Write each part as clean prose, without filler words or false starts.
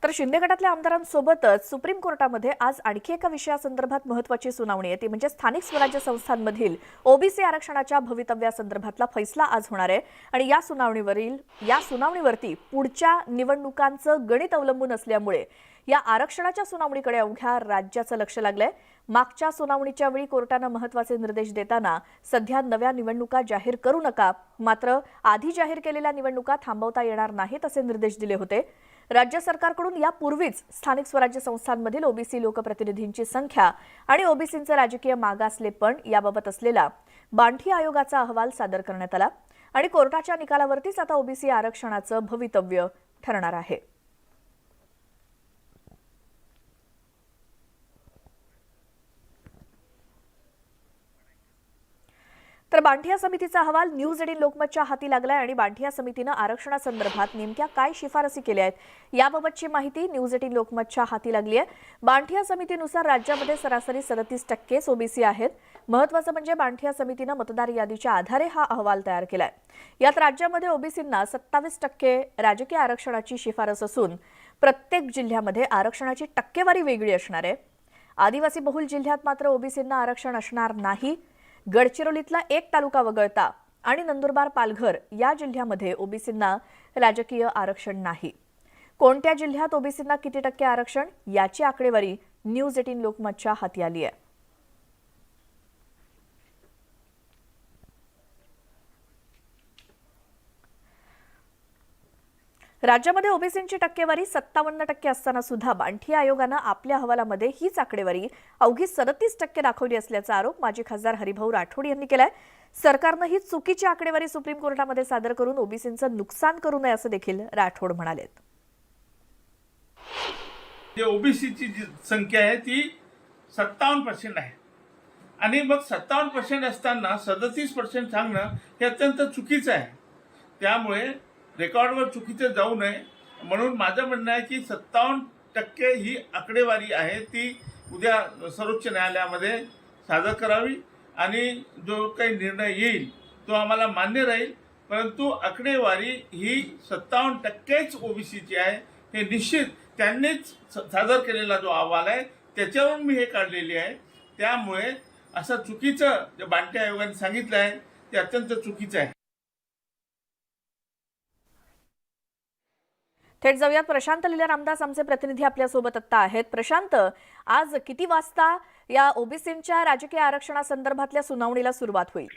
तर शिंदे गटातल्या आमदारांसोबतच सुप्रीम कोर्टामध्ये आज आणखी एका विषयासंदर्भात महत्त्वाची सुनावणी आहे, ती म्हणजे स्थानिक स्वराज्य संस्थांमधील ओबीसी आरक्षणाच्या भवितव्यासंदर्भातला फैसला आज होणार आहे। आणि या सुनावणीवरती पुढच्या निवडणुकांचं गणित अवलंबून असल्यामुळे या आरक्षणाच्या सुनावणीकडे अवघ्या राज्याचं लक्ष लागलंय। मागच्या सुनावणीच्या वेळी कोर्टानं महत्त्वाचे निर्देश देताना सध्या नव्या निवडणुका जाहीर करू नका, मात्र आधी जाहीर केलेल्या निवडणुका थांबवता येणार नाहीत असे निर्देश दिले होते। राज्य सरकारकडून यापूर्वीच स्थानिक स्वराज्य संस्थांमधील ओबीसी लोकप्रतिनिधींची संख्या आणि ओबीसींचे राजकीय मागासलेपण याबाबत असलेला बांठी आयोगाचा अहवाल सादर करण्यात आला आणि कोर्टाच्या निकालावरतीच आता ओबीसी आरक्षणाचं भवितव्य ठरणार आहे। तर बांठिया समितीचा अहवाल न्यूज 18 लोकमतच्या हाती लागलाय आणि बांठिया समितीने आरक्षणासंदर्भात नेमक्या काय शिफारसी केल्या आहेत याबाबतची माहिती न्यूज 18 लोकमतच्या हाती लागली आहे। बांठिया समितीनुसार राज्यामध्ये सरासरी 37% ओबीसी आहेत। महत्त्वाचं म्हणजे बांठिया समितीने मतदार यादीच्या आधारे हा अहवाल तयार केलाय। यात राज्यामध्ये ओबीसींना 27% राजकीय आरक्षणाची शिफारस असून प्रत्येक जिल्ह्यामध्ये आरक्षणाची टक्केवारी वेगळी असणार आहे। आदिवासी बहुल जिल्ह्यात मात्र ओबीसींना आरक्षण असणार नाही। गडचिरोलीतला एक तालुका वगळता आणि नंदुरबार पालघर या जिल्ह्यामध्ये ओबीसींना राजकीय आरक्षण नाही। कोणत्या जिल्ह्यात ओबीसींना किती टक्के आरक्षण याची आकडेवारी न्यूज 18 लोकमतच्या हाती आली आहे। राज्यामध्ये ओबीसींची टक्केवारी 57% असताना सुद्धा बांठिया आयोगानं आपल्या अहवालामध्ये हीच आकडेवारी अवघी 37% दाखवली असल्याचा आरोप माजी खासदार हरिभाऊ राठोड यांनी केलाय। सरकारनं ही चुकीची आकडेवारी सुप्रीम कोर्टामध्ये सादर करून ओबीसींचं नुकसान करू नये असं देखील राठोड म्हणालेत। जे ओबीसीची जी संख्या आहे ती 57% आहे आणि मग 57% असताना 37% सांगणं हे अत्यंत चुकीचं आहे। त्यामुळे रेकॉर्डवर चुकीचे जाऊ नये म्हणून माझं म्हणणं आहे की 57% ही आकडेवारी आहे ती उद्या सर्वोच्च न्यायालयामध्ये सादर करावी आणि जो काही निर्णय येईल तो आम्हाला मान्य राहील। परंतु आकडेवारी ही 57%च ओबीसीची आहे हे निश्चित त्यांनीच सादर केलेला जो अहवाल आहे त्याच्यावरून मी हे काढलेली आहे। त्यामुळे असं चुकीचं जे बांठिया आयोगाने सांगितलं आहे ते अत्यंत चुकीचं आहे। थेट जाऊयात प्रशांत लीला रामदास आमचे प्रतिनिधी आपल्या सोबत आता आहेत। प्रशांत, आज किती वाजता या ओबीसींच्या राजकीय आरक्षणासंदर्भातल्या सुनावणीला सुरुवात होईल?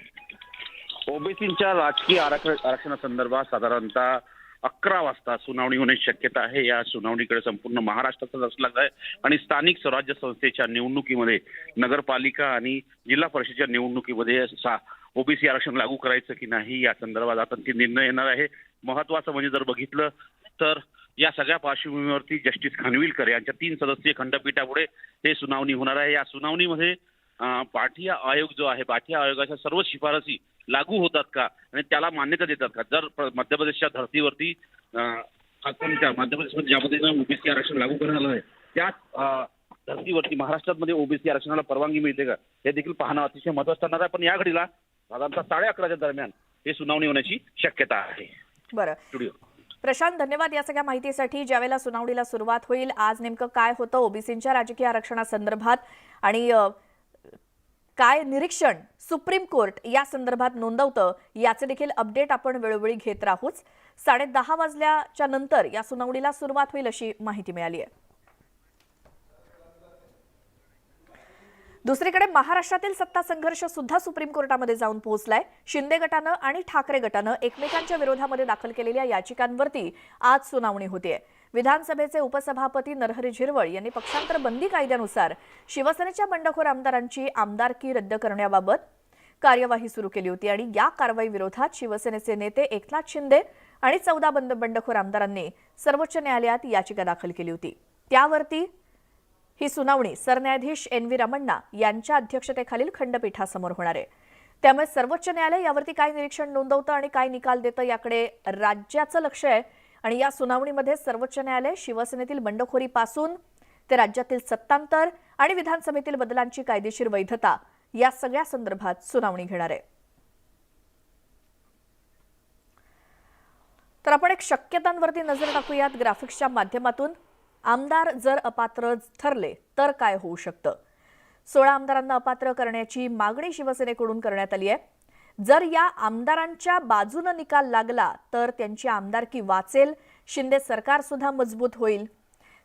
ओबीसींच्या राजकीय आरक्षणासंदर्भात साधारणतः 11 वाजता सुनावणी होण्याची शक्यता आहे। या सुनावणीकडे संपूर्ण महाराष्ट्राचा लक्ष लागला आहे आणि स्थानिक स्वराज्य संस्थेच्या निवडणुकीमध्ये नगरपालिका आणि जिल्हा परिषदेच्या निवडणुकीमध्ये ओबीसी आरक्षण लागू करायचं की नाही या संदर्भात आता अंतिम निर्णय येणार आहे। महत्वाचं म्हणजे जर बघितलं तर या सगळ्या पार्श्वभूमीवरती जस्टिस खानविलकर यांच्या 3 सदस्यीय खंडपीठापुढे हे सुनावणी होणार आहे। या सुनावणीमध्ये बांठिया आयोग जो आहे, बांठिया आयोगाच्या सर्व शिफारसी लागू होतात का आणि त्याला मान्यता देतात का? जर मध्य प्रदेशच्या धर्तीवरती मध्य प्रदेशमध्ये ज्या पद्धतीने ओबीसी आरक्षण लागू करण्यात आलं आहे त्याच धर्तीवरती महाराष्ट्रामध्ये ओबीसी आरक्षणाला परवानगी मिळते का हे देखील पाहणं अतिशय महत्त्वाचं ठरणार आहे। पण या घडीला साधारणतः 11:30च्या दरम्यान हे सुनावणी होण्याची शक्यता आहे। बरं स्टुडिओ प्रशांत, धन्यवाद या सगळ्या माहितीसाठी। ज्यावेळेला सुनावणीला सुरुवात होईल आज नेमकं काय होतं ओबीसींच्या राजकीय आरक्षणासंदर्भात आणि काय निरीक्षण सुप्रीम कोर्ट या संदर्भात नोंदवतं याचे देखील अपडेट आपण वेळोवेळी घेत राहूच। 10:30 वाजल्याच्या नंतर या सुनावणीला सुरुवात होईल अशी माहिती मिळाली आहे। दुसरीकडे महाराष्ट्रातील सत्ता संघर्ष सुद्धा सुप्रीम कोर्टामध्ये जाऊन पोहोचलाय। शिंदे गटानं आणि ठाकरे गटानं एकमेकांच्या विरोधामध्ये दाखल केलेल्या याचिकांवरती आज सुनावणी होतेय। विधानसभेचे उपसभापती नरहरी झिरवळ यांनी पक्षांतर बंदी कायद्यानुसार शिवसेनेच्या बंडखोर आमदारांची आमदारकी रद्द करण्याबाबत कार्यवाही सुरू केली होती आणि या कारवाई विरोधात शिवसेनेचे नेते एकनाथ शिंदे आणि 14 बंडखोर आमदारांनी सर्वोच्च न्यायालयात याचिका दाखल केली होती। त्यावरती ही सुनावणी सरन्यायाधीश NV रमण्णा यांच्या अध्यक्षतेखालील खंडपीठासमोर होणार आहे। त्यामुळे सर्वोच्च न्यायालय यावरती काय निरीक्षण नोंदवतं आणि काय निकाल देतं याकडे राज्याचं लक्ष आहे आणि या सुनावणीमध्ये सर्वोच्च न्यायालय शिवसेनेतील बंडखोरीपासून ते राज्यातील सत्तांतर आणि विधानसभेतील बदलांची कायदेशीर वैधता या सगळ्या संदर्भात सुनावणी घेणार आहे। तर आपण एक शक्यतांवरती नजर टाकूयात ग्राफिक्सच्या माध्यमातून। आमदार जर अपात्र ठरले तर काय होऊ शकतं? 16 आमदारांना अपात्र करण्याची मागणी शिवसेनेकडून करण्यात आली आहे। जर या आमदारांच्या बाजूने निकाल लागला तर त्यांची आमदारकी वाचेल, शिंदे सरकार सुद्धा मजबूत होईल,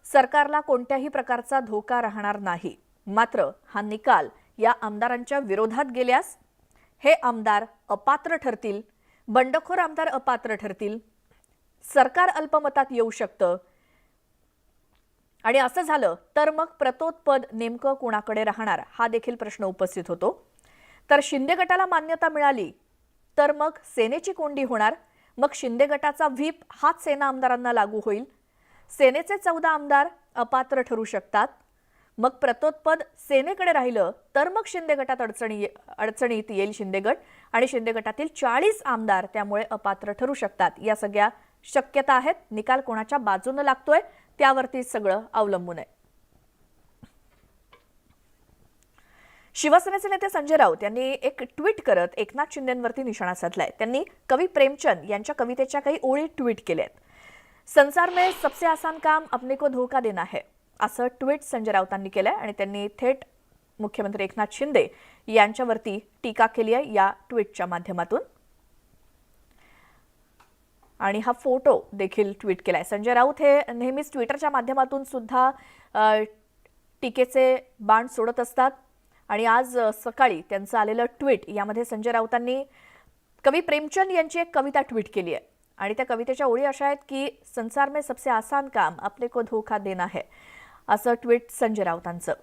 सरकारला कोणत्याही प्रकारचा धोका राहणार नाही। मात्र हा निकाल या आमदारांच्या विरोधात गेल्यास हे आमदार अपात्र ठरतील, बंडखोर आमदार अपात्र ठरतील, सरकार अल्पमतात येऊ शकतं आणि असं झालं तर मग प्रतोत्पद नेमकं कोणाकडे राहणार हा देखील प्रश्न उपस्थित होतो। तर शिंदे गटाला मान्यता मिळाली तर मग सेनेची कोंडी होणार, मग शिंदे गटाचा व्हीप हाच सेना आमदारांना लागू होईल, सेनेचे 14 आमदार अपात्र ठरू शकतात, मग प्रतोत्पद सेनेकडे राहिलं तर मग शिंदे गटात अडचणीत येईल शिंदे गट आणि शिंदे गटातील 40 आमदार त्यामुळे अपात्र ठरू शकतात। या सगळ्या शक्यता आहेत। निकाल कोणाच्या बाजूने लागतोय त्यावरती सगळं अवलंबून आहे। शिवसेनेचे नेते संजय राऊत यांनी एक ट्विट करत एकनाथ शिंदेंवरती निशाणा साधलाय। त्यांनी कवी प्रेमचंद यांच्या कवितेच्या काही ओळी ट्विट केल्यात। संसार में सबसे आसान काम अपने को धोखा देना है असं ट्विट संजय राऊतांनी केलंय आणि त्यांनी थेट मुख्यमंत्री एकनाथ शिंदे यांच्यावरती टीका केली आहे या ट्विटच्या माध्यमातून आणि हा फोटो देखील ट्विट केलाय। संजय राऊत हे नेहमीच ट्विटरच्या माध्यमातून सुद्धा टीकेचे बाण सोडत असतात आणि आज सकाळी त्यांचं आलेलं ट्विट यामध्ये संजय राऊतांनी कवी प्रेमचंद यांची एक कविता ट्विट केली आहे आणि त्या कवितेच्या ओळी अशा आहेत की संसार में सबसे आसान काम अपने को धोखा देना है असं ट्विट संजय राऊतांचं।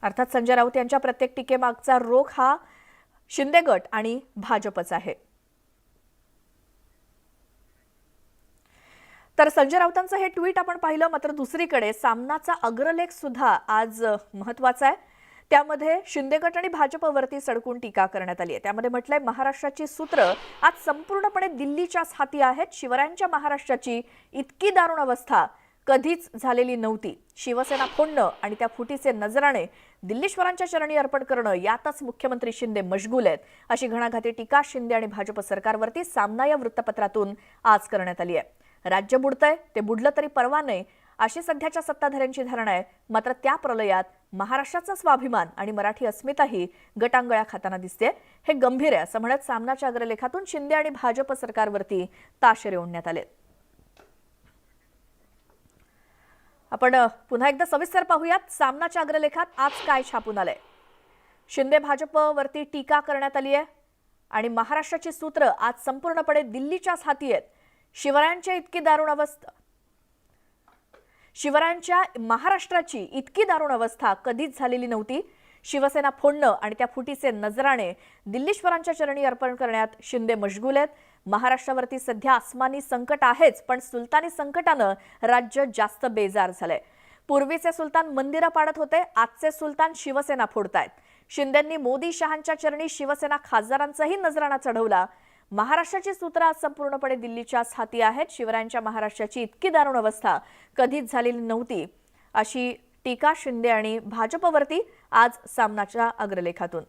अर्थात संजय राऊत यांच्या प्रत्येक टीकेमागचा रोख हा शिंदे गट आणि भाजपचा आहे। तर संजय राऊतांचं हे ट्विट आपण पाहिलं, मात्र दुसरीकडे सामनाचा अग्रलेख सुद्धा आज महत्त्वाचा आहे। त्यामध्ये शिंदे गट आणि भाजपवरती सडकून टीका करण्यात आली आहे। त्यामध्ये म्हटलंय महाराष्ट्राची सूत्र आज संपूर्णपणे दिल्लीच्याच हाती आहेत, शिवरायांच्या महाराष्ट्राची इतकी दारुण अवस्था कधीच झालेली नव्हती, शिवसेना फोडणं आणि त्या फुटीचे नजराणे दिल्लीश्वरांच्या चरणी अर्पण करणं यातच मुख्यमंत्री शिंदे मशगूल आहेत अशी घणाघाती टीका शिंदे आणि भाजप सरकारवरती सामना या वृत्तपत्रातून आज करण्यात आली आहे। राज्य बुडतंय ते बुडलं तरी परवा नाही अशी सध्याच्या सत्ताधाऱ्यांची धारणा आहे, मात्र त्या प्रलयात महाराष्ट्राचा स्वाभिमान आणि मराठी अस्मिताही गटांगळ्या खाताना दिसते। हे गंभीर आहे असं म्हणत सामनाच्या अग्रलेखातून शिंदे आणि भाजप सरकारवरती ताशेरे ओढण्यात आले। आपण पुन्हा एकदा सविस्तर पाहूयात सामनाच्या अग्रलेखात आज काय छापून आलंय। शिंदे भाजपवरती टीका करण्यात आली आहे आणि महाराष्ट्राची सूत्र आज संपूर्णपणे दिल्लीच्याच हाती आहेत, शिवरायांच्या महाराष्ट्राची इतकी दारुण अवस्था कधीच झालेली नव्हती, शिवसेना फोडणं आणि त्या फुटीचे नजराणे दिल्लीश्वरांच्या चरणी अर्पण करण्यात शिंदे मशगूल आहेत। महाराष्ट्रावरती सध्या आसमानी संकट आहेच, पण सुलतानी संकटानं राज्य जास्त बेजार झालंय। पूर्वीचे सुलतान मंदिरं पाडत होते, आजचे सुलतान शिवसेना फोडतायत। शिंदेंनी मोदी शहांच्या चरणी शिवसेना खासदारांचाही नजराणा चढवला। महाराष्ट्राची सूत्र आज संपूर्णपणे दिल्लीच्याच हाती आहेत, शिवरायांच्या महाराष्ट्राची इतकी दारुण अवस्था कधीच झालेली नव्हती अशी टीका शिंदे आणि भाजपवरती आज सामनाच्या अग्रलेखातून।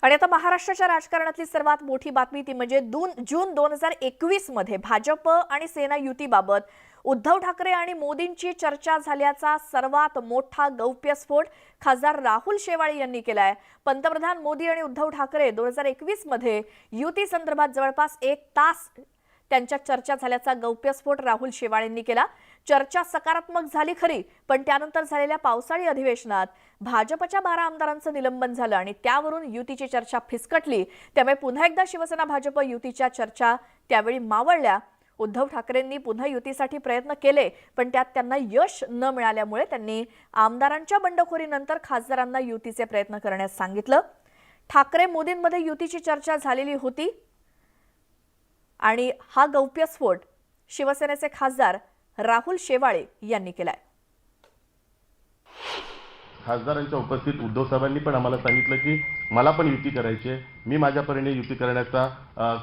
आणि आता महाराष्ट्राच्या राजकारणातली सर्वात मोठी बातमी ती म्हणजे जून 2021 मध्ये भाजप आणि सेना युतीबाबत उद्धव ठाकरे आणि मोदींची चर्चा झाल्याचा सर्वात मोठा गौप्यस्फोट खासदार राहुल शेवाळे यांनी केलाय। पंतप्रधान मोदी आणि उद्धव ठाकरे 2021 मध्ये युती संदर्भात जवळपास 1 तास त्यांच्या चर्चा झाल्याचा गौप्यस्फोट राहुल शेवाळेंनी केला। चर्चा सकारात्मक झाली खरी, पण त्यानंतर झालेल्या पावसाळी अधिवेशनात भाजपच्या 12 आमदारांचं निलंबन झालं आणि त्यावरून युतीची चर्चा फिसकटली। त्यामुळे पुन्हा एकदा शिवसेना भाजप युतीच्या चर्चा त्यावेळी मावळल्या। उद्धव ठाकरेंनी पुन्हा युतीसाठी प्रयत्न केले, पण त्यात त्यांना यश न मिळाल्यामुळे त्यांनी आमदारांच्या बंडखोरीनंतर खासदारांना युतीचे प्रयत्न करण्यास सांगितलं। ठाकरे मोदींमध्ये युतीची चर्चा झालेली होती आणि हा गौप्यस्फोट शिवसेनेचे खासदार राहुल शेवाळे यांनी केलाय। खासदारांच्या उपस्थित उद्धव साहेबांनी पण आम्हाला सांगितलं की मला पण युती करायची आहे, मी माझ्या परीने युती करण्याचा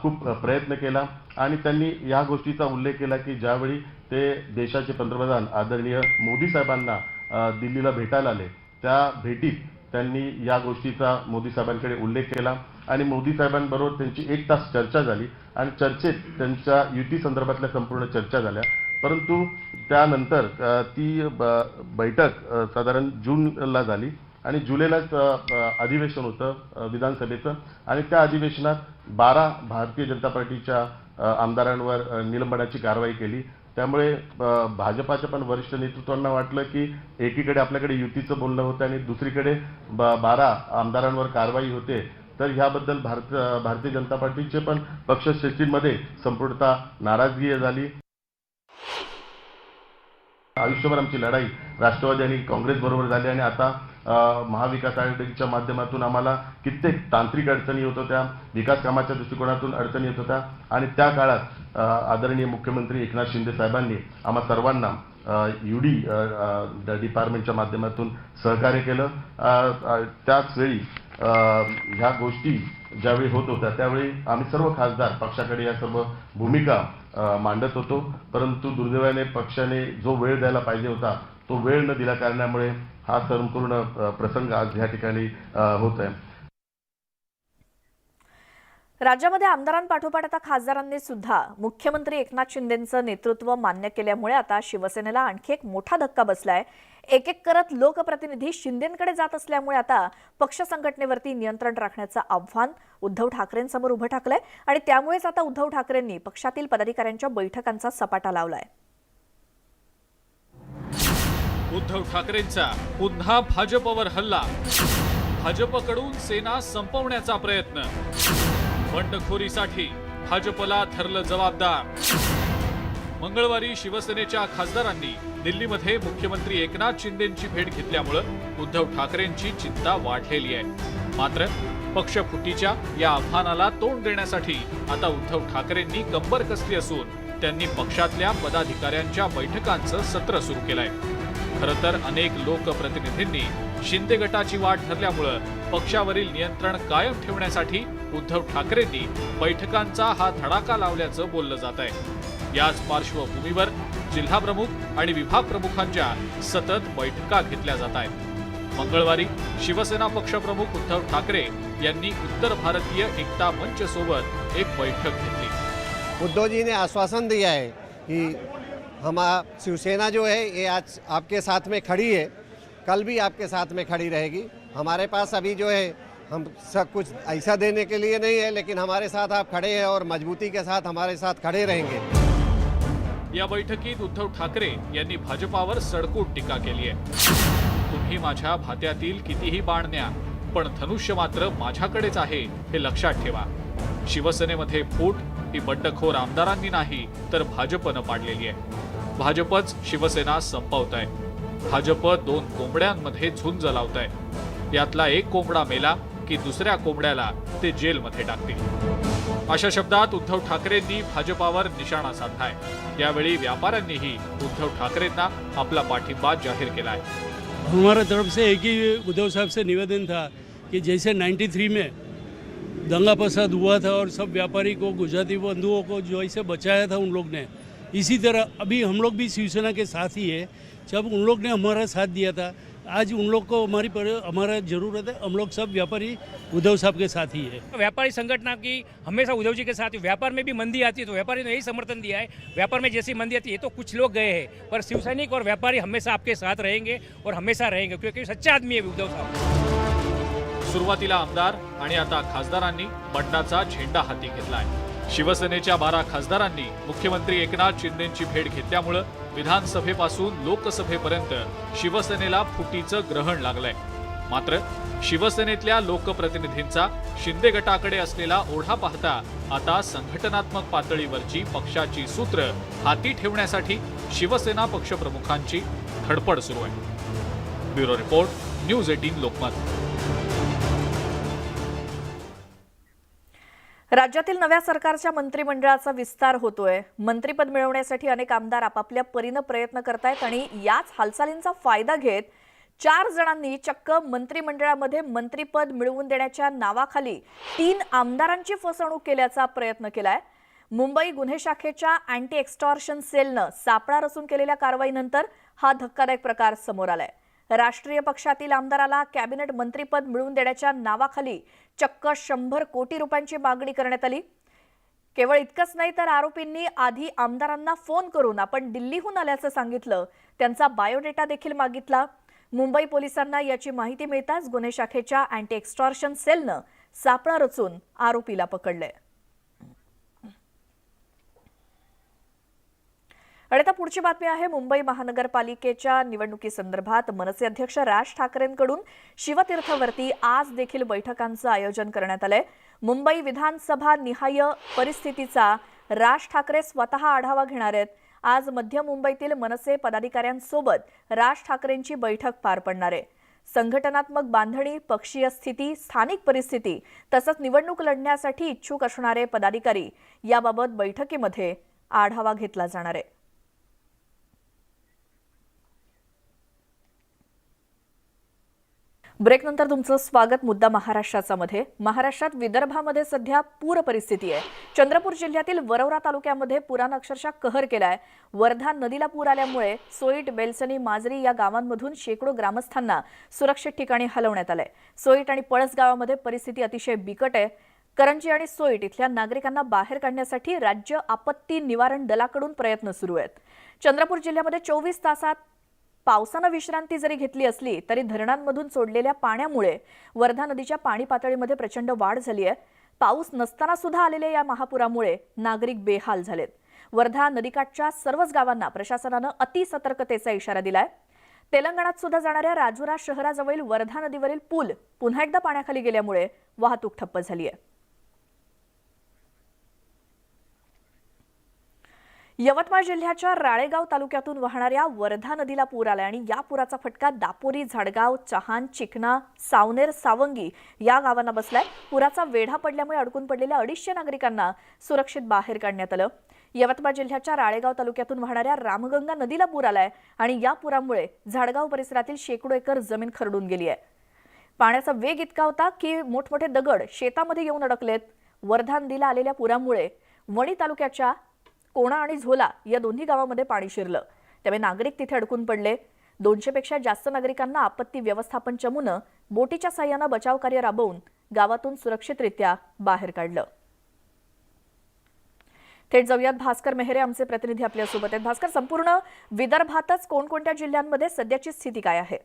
खूप प्रयत्न केला आणि त्यांनी या गोष्टीचा उल्लेख केला की ज्यावेळी ते देशाचे पंतप्रधान आदरणीय मोदी साहेबांना दिल्लीला भेटायला आले, त्या भेटीत त्यांनी या गोष्टीचा मोदी साहेबांकडे उल्लेख केला आणि मोदी साहेबांबरोबर त्यांची 1 तास चर्चा झाली आणि चर्चेत त्यांच्या युती संदर्भातल्या संपूर्ण चर्चा झाल्या. परंतु त्यानंतर ती बैठक साधारण जूनला झाली आणि जुलैलाच अधिवेशन होतं विधानसभेचं आणि त्या अधिवेशनात 12 भारतीय जनता पार्टीच्या आमदारांवर निलंबनाची कारवाई केली. त्यामुळे भाजपाच्या पण वरिष्ठ नेतृत्वांना वाटलं की एकीकडे आपल्याकडे युतीचं बोलणं होतं आणि दुसरीकडे 12 आमदारांवर कारवाई होते, तर ह्याबद्दल भारतीय जनता पार्टीचे पण पक्षश्रेष्ठींमध्ये संपूर्णतः नाराजगी झाली. आयुष्यभर आमची लढाई राष्ट्रवादी आणि काँग्रेस बरोबर झाली आणि आता महाविकास आघाडीच्या माध्यमातून आम्हाला कित्येक तांत्रिक अडचणी होत होत्या, विकास कामाच्या दृष्टिकोनातून अडचणी येत होत्या आणि त्या काळात आदरणीय मुख्यमंत्री एकनाथ शिंदे साहेबांनी आम्हा सर्वांना UD डिपार्टमेंटच्या माध्यमातून सहकार्य केलं. त्याच वेळी ह्या गोष्टी ज्यावेळी होत होत्या त्यावेळी आम्ही सर्व खासदार पक्षाकडे या सर्व भूमिका मांडत होतो, परंतु दुर्दैवाने पक्षाने जो वेळ द्यायला पाहिजे होता तो वेळ न दिल्या कारणामुळे हा संपूर्ण प्रसंग आज या ठिकाणी होत आहे. राज्यामध्ये आमदारांपाठोपाठ आता खासदारांनी सुद्धा मुख्यमंत्री एकनाथ शिंदेंचं नेतृत्व मान्य केल्यामुळे आता शिवसेनेला आणखी एक मोठा धक्का बसलाय. एक एक करत लोकप्रतिनिधी शिंदेंकडे जात असल्यामुळे आता पक्ष संघटनेवरती नियंत्रण राखण्याचं आव्हान उद्धव ठाकरेंसमोर उभं ठाकलंय आणि त्यामुळेच आता उद्धव ठाकरेंनी पक्षातील पदाधिकाऱ्यांच्या बैठकांचा सपाटा लावलाय. उद्धव ठाकरेंचा पुन्हा भाजपवर हल्ला, भाजपकडून सेना संपवण्याचा प्रयत्न, बंडखोरीसाठी भाजपला धरलं जबाबदार. मंगळवारी शिवसेनेच्या खासदारांनी दिल्लीमध्ये मुख्यमंत्री एकनाथ शिंदेंची भेट घेतल्यामुळे उद्धव ठाकरेंची चिंता वाढलेली आहे. मात्र पक्षफुटीच्या या आव्हानाला तोंड देण्यासाठी आता उद्धव ठाकरेंनी कंबर कसली असून त्यांनी पक्षातल्या पदाधिकाऱ्यांच्या बैठकांचं सत्र सुरू केलंय. खरं तर अनेक लोकप्रतिनिधींनी शिंदे गटाची वाट धरल्यामुळे पक्षावरील नियंत्रण कायम ठेवण्यासाठी उद्धव ठाकरेंनी बैठकांचा हा धडाका लावल्याचं बोललं जात आहे. याच पार्श्वभूमीवर जिल्हाप्रमुख आणि विभाग प्रमुखांच्या सतत बैठका घेतल्या जात आहेत. मंगळवारी शिवसेना पक्षप्रमुख उद्धव ठाकरे यांनी उत्तर भारतीय एकता मंच सोबत एक बैठक घेतली. उद्धव जी ने आश्वासन दिया है कि शिवसेना जो है ये आज आपके साथ में खड़ी है, कल भी आपके साथ में खड़ी रहेगी. हमारे पास अभी जो है हम सब कुछ ऐसा देने के लिए नहीं है, लेकिन हमारे साथ आप खड़े हैं और मजबूती के साथ हमारे साथ खड़े रहेंगे. या बैठकीत उद्धव ठाकरे यांनी भाजपावर सडकून टीका केली आहे. तुम्ही माझ्या भात्यातील कितीही बाण न्या, पण धनुष्य मात्र माझ्याकडेच आहे हे लक्षात ठेवा. शिवसेनेमध्ये फूट ही बंडखोर आमदारांनी नाही तर भाजपनं पाडलेली आहे. भाजपच शिवसेना संपवत आहे. भाजप 2 कोंबड्यांमध्ये झुंज लावत आहे. यातला एक कोंबडा मेला की दुसऱ्या कोंबड्याला ते जेलमध्ये टाकतील. अशा शब्दात उद्धव ठाकरेंनी भाजपावर निशाणा साधलाय. यावेळी व्यापाऱ्यांनीही उद्धव ठाकरेंना आपला पाठिंबा जाहीर केलाय. हमारा तरफ से एक ही उद्धव साहब से निवेदन था कि जैसे 93 में दंगा फसाद हुआ था और सब व्यापारी को, गुजराती बंधुओं को जो ऐसे बचाया था उन लोग ने, इसी तरह अभी हम लोग भी शिवसेना के साथ ही है. जब उन लोग ने हमारा साथ दिया था, आज उन लोग को हमारा जरूरत है. हम लोग सब व्यापारी उद्धव साहब के साथ ही है. व्यापारी संगठन की हमेशा उद्धव जी के साथ ही. व्यापार में भी मंदी आती है तो व्यापारी ने यही समर्थन दिया है. व्यापार में जैसी मंदी आती है तो कुछ लोग गए हैं, पर शिवसैनिक और व्यापारी हमेशा आपके साथ रहेंगे और हमेशा रहेंगे, क्योंकि सच्चा आदमी है उद्धव साहब. सुरुवातीला आमदार आणि आता खासदारांनी बंडाचा झेंडा हाती घेतलाय. शिवसेनेच्या 12 खासदारांनी मुख्यमंत्री एकनाथ शिंदेंची भेट घेतल्यामुळे विधानसभेपासून लोकसभेपर्यंत शिवसेनेला फुटीचं ग्रहण लागलंय. मात्र शिवसेनेतल्या लोकप्रतिनिधींचा शिंदे गटाकडे असलेला ओढा पाहता आता संघटनात्मक पातळीवरची पक्षाची सूत्र हाती ठेवण्यासाठी शिवसेना पक्षप्रमुखांची धडपड सुरू आहे. Bureau report, news 18 Lokmat. राज्यातील नव्या सरकारच्या मंत्रिमंडळाचा विस्तार होतोय. मंत्रिपद मिळवण्यासाठी अनेक आमदार आपापल्या परीने प्रयत्न करतायत आणि याच हालचालींचा फायदा घेत 4 जणांनी चक्क मंत्रिमंडळामध्ये मंत्रिपद मिळवून देण्याच्या नावाखाली 3 आमदारांची फसवणूक केल्याचा प्रयत्न केलाय. मुंबई गुन्हे शाखेच्या अँटी एक्स्टॉर्शन सेलनं सापळा रचून केलेल्या कारवाईनंतर हा धक्कादायक प्रकार समोर आलाय. राष्ट्रीय पक्षातील आमदाराला कॅबिनेट मंत्रीपद मिळवून देण्याच्या नावाखाली चक्क 100 कोटी रुपयांची मागणी करण्यात आली. केवळ इतकंच नाही तर आरोपींनी आधी आमदारांना फोन करून आपण दिल्लीहून आल्याचं सांगितलं. त्यांचा बायोडेटा देखील मागितला. मुंबई पोलिसांना याची माहिती मिळताच गुन्हे शाखेच्या अँटी एक्स्टॉर्शन सेलनं सापळा रचून आरोपीला पकडले. आणि आता पुढची बातमी आहे मुंबई महानगरपालिकेच्या निवडणुकीसंदर्भात मनसे अध्यक्ष राज ठाकरेंकडून शिवतीर्थवरती आज देखील बैठकांचं आयोजन करण्यात आलंय. मुंबई विधानसभा निहाय परिस्थितीचा राज ठाकरे स्वतः आढावा घेणार आहेत. आज मध्य मुंबईतील मनसे पदाधिकाऱ्यांसोबत राज ठाकरेंची बैठक पार पडणार आहे. संघटनात्मक बांधणी, पक्षीय स्थिती, स्थानिक परिस्थिती तसंच निवडणूक लढण्यासाठी इच्छुक असणारे पदाधिकारी याबाबत बैठकीमध्ये आढावा घेतला जाणार आहे. ब्रेकनंतर तुमचं स्वागत. मुद्दा महाराष्ट्राचा मध्ये. महाराष्ट्रात विदर्भामध्ये सध्या पूर परिस्थिती आहे. चंद्रपूर जिल्ह्यातील वरोरा तालुक्यामध्ये पुरानं अक्षरशः कहर केलाय. वर्धा नदीला पूर आल्यामुळे सोईट, बेलसनी, माजरी या गावांमधून शेकडो ग्रामस्थांना सुरक्षित ठिकाणी हलवण्यात आलंय. सोईट आणि पळस गावामध्ये परिस्थिती अतिशय बिकट आहे. करंजी आणि सोईट इथल्या नागरिकांना बाहेर काढण्यासाठी राज्य आपत्ती निवारण दलाकडून प्रयत्न सुरू आहेत. चंद्रपूर जिल्ह्यामध्ये 24 तासात पावसानं विश्रांती जरी घेतली असली तरी धरणांमधून सोडलेल्या पाण्यामुळे वर्धा नदीच्या पाणी पातळीमध्ये प्रचंड वाढ झाली आहे. पाऊस नसताना सुद्धा आलेल्या या महापुरामुळे नागरिक बेहाल झालेत. वर्धा नदीकाठच्या सर्वच गावांना प्रशासनानं अतिसतर्कतेचा इशारा दिलाय. तेलंगणात सुद्धा जाणाऱ्या राजुरा शहराजवळील वर्धा नदीवरील पूल पुन्हा एकदा पाण्याखाली गेल्यामुळे वाहतूक ठप्प झाली आहे. यवतमाळ जिल्ह्याच्या राळेगाव तालुक्यातून वाहणाऱ्या वर्धा नदीला पूर आला आणि या पुराचा फटका दापोरी, झाडगाव, चहान, चिकना, सावनेर, सावंगी या गावांना बसलाय. पुराचा वेढा पडल्यामुळे अडकून पडलेल्या 250 नागरिकांना सुरक्षित बाहेर काढण्यात आलं. यवतमाळ जिल्ह्याच्या राळेगाव तालुक्यातून वाहणाऱ्या रामगंगा नदीला पूर आलाय आणि या पुरामुळे झाडगाव परिसरातील शेकडो एकर जमीन खरडून गेली आहे. पाण्याचा वेग इतका होता की मोठमोठे दगड शेतामध्ये येऊन अडकलेत. वर्धा नदीला आलेल्या पुरामुळे वणी तालुक्याच्या कोणा आणि झोला या दोन्ही गावांमध्ये पाणी शिरलं. त्यामुळे नागरिक तिथे अडकून पडले. 200 पेक्षा जास्त नागरिकांना आपत्ती व्यवस्थापन चमूनं बोटीच्या साह्यानं बचाव कार्य राबवून गावातून सुरक्षितरित्या बाहेर काढलं. थेट जाऊयात भास्कर मेहरे आमचे प्रतिनिधी आपल्यासोबत आहेत. भास्कर, संपूर्ण विदर्भातच कोणकोणत्या जिल्ह्यांमध्ये सध्याची स्थिती काय आहे?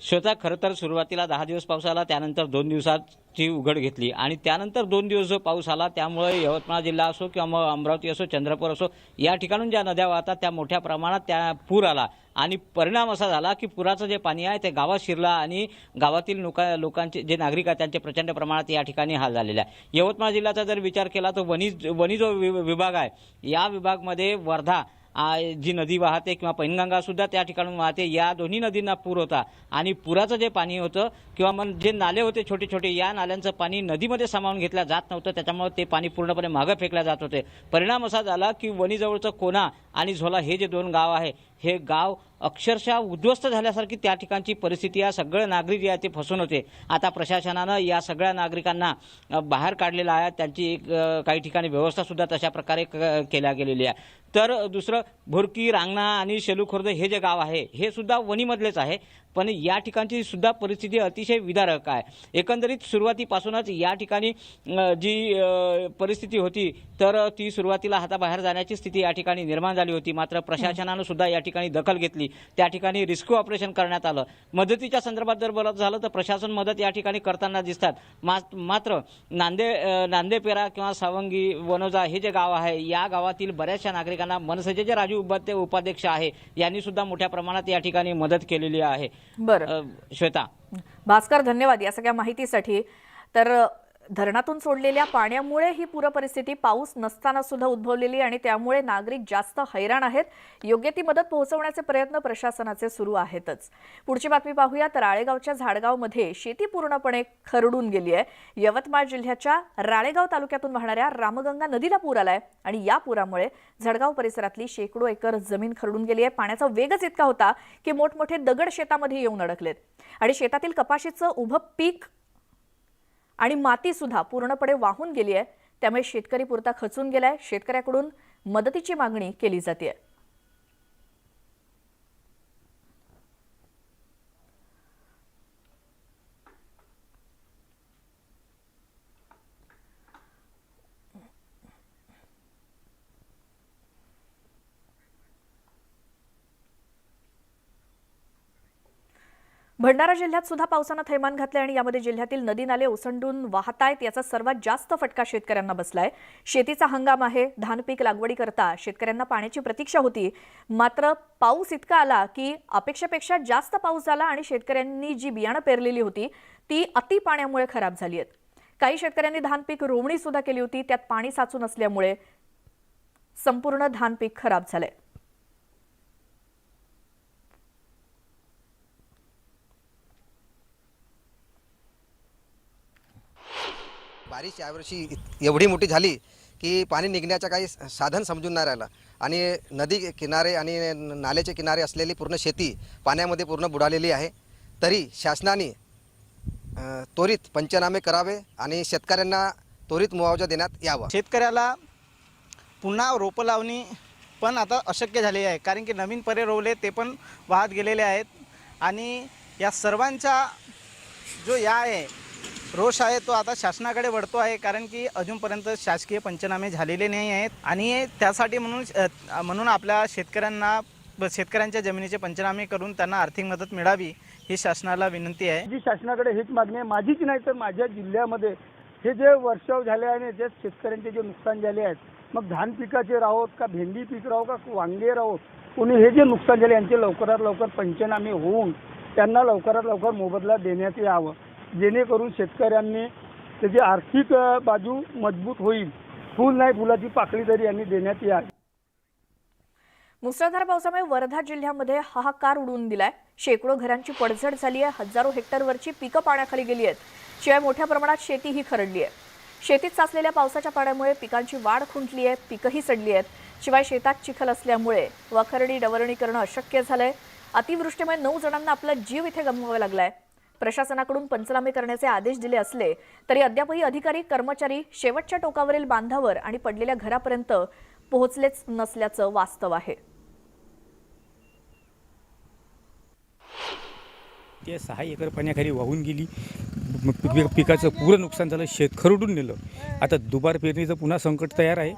श्वेता, खरं तर सुरुवातीला 10 दिवस पाऊस आला, त्यानंतर 2 दिवसाची उघड घेतली आणि त्यानंतर 2 दिवस जो पाऊस आला त्यामुळे यवतमाळ जिल्हा असो किंवा अमरावती असो, चंद्रपूर असो या ठिकाणून ज्या नद्या वाहतात त्या मोठ्या प्रमाणात त्या पूर आला आणि परिणाम असा झाला की पुराचं जे पाणी आहे ते गावात शिरलं आणि गावातील लोकांचे जे नागरिक आहेत त्यांचे प्रचंड प्रमाणात या ठिकाणी हाल झालेले आहे. यवतमाळ जिल्ह्याचा जर विचार केला तर वणी जो विभाग आहे या विभागमध्ये वर्धा जी नदी वाहते किंवा पैनगंगा सुद्धा त्या ठिकाणून वाहते. या दोन्ही नदींना पूर होता आणि पुराचं जे पाणी होतं किंवा मग जे नाले होते छोटे छोटे या नाल्यांचं पाणी नदीमध्ये सामावून घेतलं जात नव्हतं. त्याच्यामुळे ते पाणी पूर्णपणे मागे फेकल्या जात होते. परिणाम असा झाला की वणीजवळचं कोणा आणि झोला हे जे 2 गाव आहे हे गाव अक्षरशः उद्ध्वस्त झाल्यासारखी त्या ठिकाणची परिस्थिती आहे. सगळे नागरिक जे आहे ते फसून होते. आता प्रशासनानं या सगळ्या नागरिकांना बाहेर काढलेलं आहे. त्यांची काही ठिकाणी व्यवस्था सुद्धा तशा प्रकारे केल्या गेलेली आहे. तर दुसरं भुरकी, रांगणा आणि शेलूखुर्द हे जे गाव आहे हे सुद्धा वणीमधलेच आहे, पण या ठिकाणची सुद्धा परिस्थिती अतिशय विदारक आहे. एकंदरीत सुरुवातीपासूनच या ठिकाणी जी परिस्थिती होती तर ती सुरुवातीला हाताबाहेर जाण्याची स्थिती या ठिकाणी निर्माण झाली होती. मात्र प्रशासनानं सुद्धा या ठिकाणी दखल घेतली. त्या ठिकाणी रेस्क्यू ऑपरेशन करण्यात आलं. मदतीच्या संदर्भात जर बोलत झालं तर प्रशासन मदत या ठिकाणी करताना दिसतात. मात्र नांदेपेरा किंवा सावंगी, वनोजा हे जे गाव आहे या गावातील बऱ्याचशा नागरिकांना मनसेचे जे राजू उपाध्यक्ष आहे यांनी सुद्धा मोठ्या प्रमाणात या ठिकाणी मदत केलेली आहे. बरं श्वेता. भास्कर, धन्यवाद या सगळ्या माहितीसाठी. तर धरणातून सोडलेल्या पाण्यामुळे ही पूर परिस्थिती पाऊस नसताना सुद्धा उद्भवलेली आणि त्यामुळे नागरिक जास्त हैराण आहेत. योग्य ती मदत पोहोचवण्याचे प्रयत्न प्रशासनाचे सुरू आहेतच. पुढची बातमी पाहूया. तर राळेगावच्या झाडगावमध्ये शेती पूर्णपणे खरडून गेली आहे. यवतमाळ जिल्ह्याच्या राळेगाव तालुक्यातून वाहणाऱ्या रामगंगा नदीला पूर आलाय आणि या पुरामुळे झाडगाव परिसरातली शेकडो एकर जमीन खरडून गेली आहे. पाण्याचा वेगच इतका होता की मोठमोठे दगड शेतामध्ये येऊन अडकलेत आणि शेतातील कपाशीचं उभं पीक आणि माती सुद्धा पूर्णपणे वाहून गेली आहे. त्यामुळे शेतकरी पुरता खचून गेलाय. शेतकऱ्याकडून मदतीची मागणी केली जाते. भंडारा जिल्ह्यात सुद्धा पावसानं थैमान घातले आणि यामध्ये जिल्ह्यातील नदी नाले ओसंडून वाहतायत. याचा सर्वात जास्त फटका शेतकऱ्यांना बसलाय. शेतीचा हंगाम आहे. धान पीक लागवडीकरता शेतकऱ्यांना पाण्याची प्रतीक्षा होती. मात्र पाऊस इतका आला की अपेक्षेपेक्षा जास्त पाऊस झाला आणि शेतकऱ्यांनी जी बियाणं पेरलेली होती ती अति पाण्यामुळे खराब झाली आहेत. काही शेतकऱ्यांनी धान पीक रोवणी सुद्धा केली होती. त्यात पाणी साचून असल्यामुळे संपूर्ण धान पीक खराब झालंय. बारिश यावर्षी एवढी मोठी झाली की पाणी निघण्याचं काही साधन समजून नाही राहिलं आणि नदी किनारे आणि नाल्याचे किनारे असलेली पूर्ण शेती पाण्यामध्ये पूर्ण बुडालेली आहे. तरी शासनाने त्वरित पंचनामे करावे आणि शेतकऱ्यांना त्वरित मुआवजा देण्यात यावा. शेतकऱ्याला पुन्हा रोपं लावणी पण आता अशक्य झाले आहे, कारण की नवीन परे रोवले ते पण वाहत गेलेले आहेत. आणि या सर्वांचा जो आहे रोष आहे तो आता शासनाकडे वळतो आहे, कारण की अजूनपर्यंत शासकीय पंचनामे झालेले नाही आहेत. आणि त्यासाठी म्हणून आपल्या शेतकऱ्यांच्या जमिनीचे पंचनामे करून त्यांना आर्थिक मदत मिळावी ही शासनाला विनंती आहे. जी शासनाकडे हीच मागणी आहे. माझीच नाही तर माझ्या जिल्ह्यामध्ये हे जे वर्षाव झाले आणि जे शेतकऱ्यांचे जे नुकसान झाले आहेत, मग धान पिकाचे राहोत का भेंडी पीक राहो का वांगे राहोत, कोणी हे जे नुकसान झाले यांचे लवकरात लवकर पंचनामे होऊन त्यांना लवकरात लवकर मोबदला देण्यात यावं, जेणेकरून शेतकऱ्यांनी त्याची आर्थिक बाजू मजबूत होईल. फुल नाही फुलाची पाकळी तरी यांनी देण्यात यावी. मुसळधार पावसामुळे वर्धा जिल्ह्यामध्ये हाहाकार उडवून दिलाय. शेकडो घरांची पडझड झाली आहे. हजारो हेक्टरवरची पिकं पाण्याखाली गेली आहेत. शिवाय मोठ्या प्रमाणात शेतीही खरडली आहे. शेतीत साचलेल्या पावसाच्या पाण्यामुळे पिकांची वाढ खुंटली आहे. पिकंही सडली आहेत. शिवाय शेतात चिखल असल्यामुळे वखरणी डवरणी करणं अशक्य झालंय. अतिवृष्टीमुळे 9 जणांना आपला जीव इथे गमवावा लागलाय. प्रशासनाकडून पंचनामे करण्याचे आदेश दिले असले तरी अद्यापही अधिकारी कर्मचारी शेवटच्या टोकावरील बांधावर आणि पडलेल्या घरापर्यंत पोहोचलेच नसल्याचं वास्तव आहे. ते 6 एकर पाण्याखाली वाहून गेली. पिकाचं पुरं नुकसान झालं. शेत खरडून नेलं. आता दुबार पेरणीचं पुन्हा संकट तयार आहे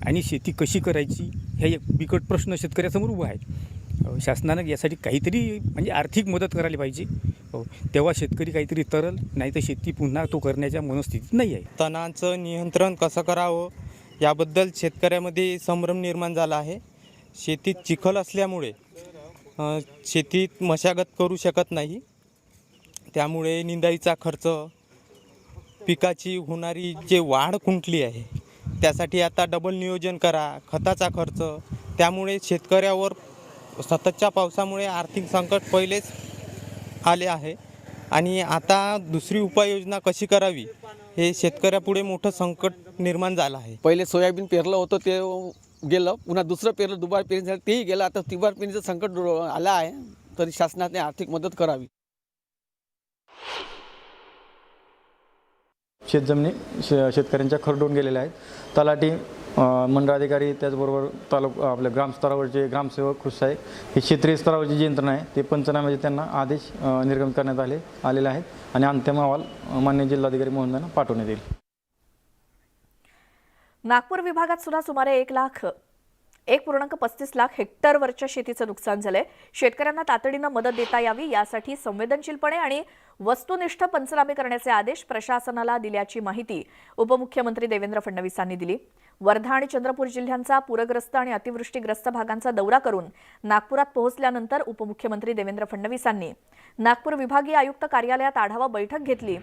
आणि शेती कशी करायची हे एक बिकट प्रश्न शेतकऱ्यासमोर उभा आहे. शासनानं यासाठी काहीतरी म्हणजे आर्थिक मदत करायला पाहिजे. तेव्हा शेतकरी काहीतरी तरल, नाही तर शेती पुन्हा तो करण्याच्या मनस्थितीत नाही आहे. तणांचं नियंत्रण कसं करावं याबद्दल शेतकऱ्यामध्ये संभ्रम निर्माण झाला आहे. शेतीत चिखल असल्यामुळे शेतीत मशागत करू शकत नाही. त्यामुळे निंदाईचा खर्च, पिकाची होणारी जे वाढ खुंटली आहे त्यासाठी आता डबल नियोजन करा, खताचा खर्च. त्यामुळे शेतकऱ्यावर सततच्या पावसामुळे आर्थिक संकट पहिलेच आले आहे आणि आता दुसरी उपाययोजना कशी करावी हे शेतकऱ्यापुढे मोठं संकट निर्माण झालं आहे. पहिले सोयाबीन पेरलं होतं ते गेलं, पुन्हा दुसरं पेरलं, दुबार पेरणी झालं तेही गेलं. आता तिबार पेरणीचं संकट आलं आहे, तरी शासनाने आर्थिक मदत करावी. शेतजमिनी शेतकऱ्यांच्या खरडून गेलेल्या आहेत. तलाठी, मंडळाधिकारी, त्याचबरोबर आपल्या ग्रामस्तरावरचे ग्रामसेवक, खुश आहे, ही क्षेत्रीय स्तरावरची जी यंत्रणा आहे ते पंचनाम्याचे त्यांना आदेश निर्गमित करण्यात आलेले आहेत आणि अंतिम अहवाल मान्य जिल्हाधिकारी महोदयांना पाठवण्यात येईल. नागपूर विभागात सुद्धा सुमारे 1.35 लाख हेक्टरवरच्या शेतीचं नुकसान झालंय. शेतकऱ्यांना तातडीनं मदत देता यावी यासाठी संवेदनशीलपणे आणि वस्तुनिष्ठ पंचनामे करण्याचे आदेश प्रशासनाला दिल्याची माहिती उपमुख्यमंत्री देवेंद्र फडणवीसांनी दिली. वर्धा आणि चंद्रपूर जिल्ह्यांचा पूरग्रस्त आणि अतिवृष्टीग्रस्त भागांचा दौरा करून नागपुरात पोहोचल्यानंतर उपमुख्यमंत्री देवेंद्र फडणवीसांनी नागपूर विभागीय आयुक्त कार्यालयात आढावा बैठक घेतली.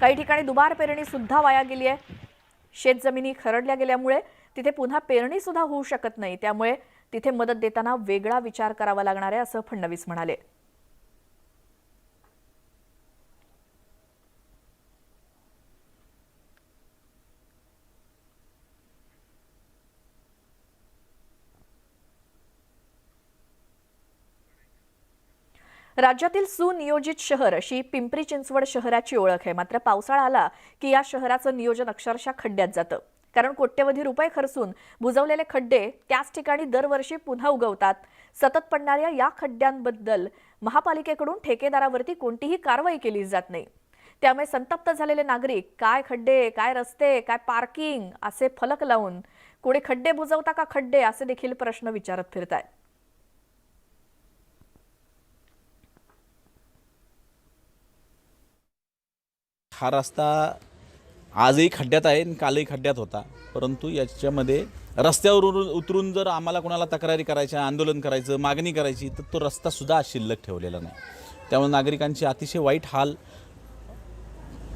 काही ठिकाणी दुबार पेरणी सुद्धा वाया गेली आहे. शेतजमिनी खरडल्या गेल्यामुळे तिथे पुन्हा पेरणी सुद्धा होऊ शकत नाही. त्यामुळे तिथे मदत देताना वेगळा विचार करावा लागणार आहे असं फडणवीस म्हणाले. राज्यातील सुनियोजित शहर अशी पिंपरी चिंचवड शहराची ओळख आहे. मात्र पावसाळा आला की या शहराचं नियोजन अक्षरशः खड्ड्यात जातं. कारण कोट्यवधी रुपये खर्चून बुजवलेले खड्डे त्याच ठिकाणी दरवर्षी पुन्हा उगवतात. सतत पडणाऱ्या या खड्ड्यांबद्दल महापालिकेकडून ठेकेदारावरती कोणतीही कारवाई केली जात नाही. त्यामुळे संतप्त झालेले नागरिक काय खड्डे, काय रस्ते, काय पार्किंग असे फलक लावून कोणी खड्डे बुजवता का खड्डे असे देखील प्रश्न विचारत फिरतायत. हा रस्ता आजही खड्ड्यात आहे आणि कालही खड्ड्यात होता, परंतु याच्यामध्ये रस्त्यावर उतरून जर आम्हाला कोणाला तक्रारी करायच्या, आंदोलन करायचं, मागणी करायची, तर तो रस्तासुद्धा आज शिल्लक ठेवलेला नाही. त्यामुळे नागरिकांचे अतिशय वाईट हाल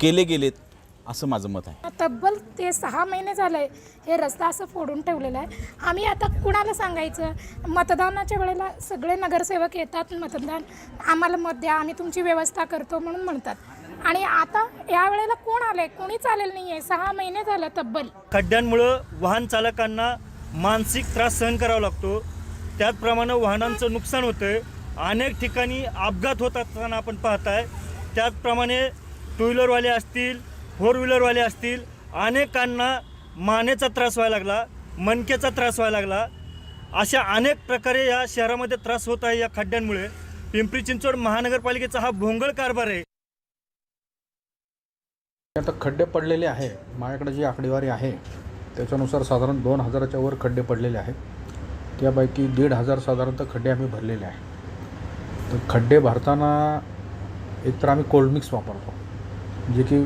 केले गेलेत असं माझं मत आहे. तब्बल ते 6 महिने झाले हे रस्ता असं फोडून ठेवलेला आहे. आम्ही आता कुणाला सांगायचं? मतदानाच्या वेळेला सगळे नगरसेवक येतात, मतदान आम्हाला मत द्या, आम्ही तुमची व्यवस्था करतो म्हणून म्हणतात. आणि आता या वेळेला कोण आलंय? कोणीच आलेलं नाही आहे. 6 महिने झालं तब्बल. खड्ड्यांमुळं वाहन चालकांना मानसिक त्रास सहन करावा लागतो. त्याचप्रमाणे वाहनांचं नुकसान होतं. अनेक ठिकाणी अपघात होत असताना आपण पाहताय. त्याचप्रमाणे टू व्हीलरवाले असतील, 4 व्हीलरवाले असतील, अनेकांना मानेचा त्रास व्हायला लागला, मणक्याचा त्रास व्हायला लागला. अशा अनेक प्रकारे या शहरामध्ये त्रास होत आहे या खड्ड्यांमुळे. पिंपरी चिंचवड महानगरपालिकेचा हा भोंगळ कारभार आहे. आता खड्डे पडलेले आहे, माझ्याकडे जी आकडेवारी आहे त्याच्यानुसार साधारण 2000च्या वर खड्डे पडलेले आहेत. त्यापैकी 1500 साधारणतः खड्डे आम्ही भरलेले आहे. तर खड्डे भरताना एकतर आम्ही कोल्ड मिक्स वापरतो, जे की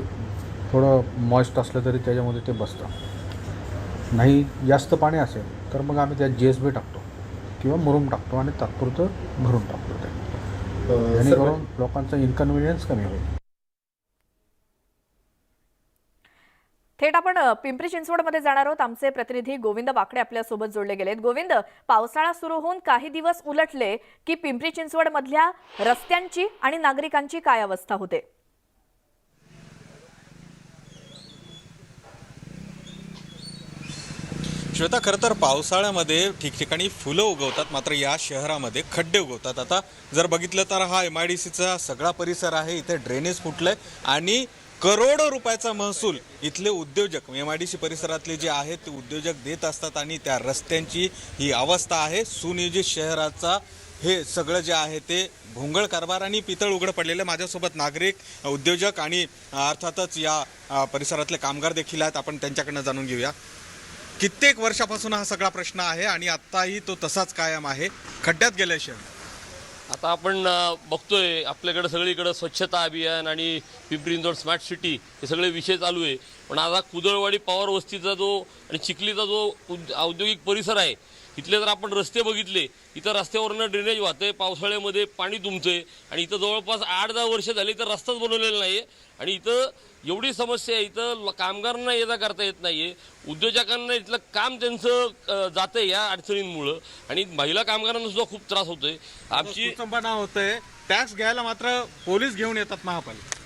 थोडं मॉइस्ट असलं तरी त्याच्यामध्ये ते बसतं. नाही जास्त पाणी असेल तर मग आम्ही त्यात JSB टाकतो किंवा मुरुम टाकतो आणि तात्पुरतं भरून टाकतो ते, जेणेकरून लोकांचा इन्कन्व्हिनियन्स कमी होईल. थेट आपण पिंपरी चिंचवडमध्ये जाणार आहोत. आमचे प्रतिनिधी गोविंद वाकडे आपल्यासोबत जोडले गेलेत. गोविंद, पावसाळा सुरू होऊन काही दिवस उलटले की पिंपरी चिंचवडमधल्या रस्त्यांची आणि नागरिकांची काय अवस्था होते? श्वेता, खरं तर पावसाळ्यामध्ये ठिकठिकाणी फुलं उगवतात, मात्र या शहरामध्ये खड्डे उगवतात. आता जर बघितलं तर हा MIDCचा सगळा परिसर आहे. इथे ड्रेनेज फुटलंय आणि करोडो रुपयाचा महसूल इथले उद्योजक, MIDC परिसरातले जे आहेत ते उद्योजक देत असतात आणि त्या रस्त्यांची ही अवस्था आहे. सुनियोजित शहराचा हे सगळं जे आहे ते भोंगळ कारभार आणि पितळ उघडं पडलेलं. माझ्यासोबत नागरिक, उद्योजक आणि अर्थातच या परिसरातले कामगार देखील आहेत. आपण त्यांच्याकडनं जाणून घेऊया. कित्येक वर्षापासून हा सगळा प्रश्न आहे आणि आत्ताही तो तसाच कायम आहे. खड्ड्यात गेले शहर. आता आपण बघतोय आपल्याकडे सगळीकडे स्वच्छता अभियान आणि पिंपरी चिंचवड स्मार्ट सिटी हे सगळे विषय चालू आहे. पण आता कुदळवाडी पवार वस्तीचा जो आणि चिखलीचा जो औद्योगिक परिसर आहे, इथले जर आपण रस्ते बघितले, इथं रस्त्यावरनं ड्रेनेज वाहतंय, पावसाळ्यामध्ये पाणी तुंबतंय आणि इथं जवळपास 8-10 वर्ष झाली तर रस्ताच बनवलेला नाही आहे. आणि इथं एवढी समस्या आहे, इथं कामगारांना ये जा करता येत नाही आहे, उद्योजकांना इथलं काम त्यांचं जातं आहे या अडचणींमुळं आणि महिला कामगारांना सुद्धा खूप त्रास होतोय. आमची कुचंबना होतंय. टॅक्स घ्यायला मात्र पोलीस घेऊन येतात महापालिका.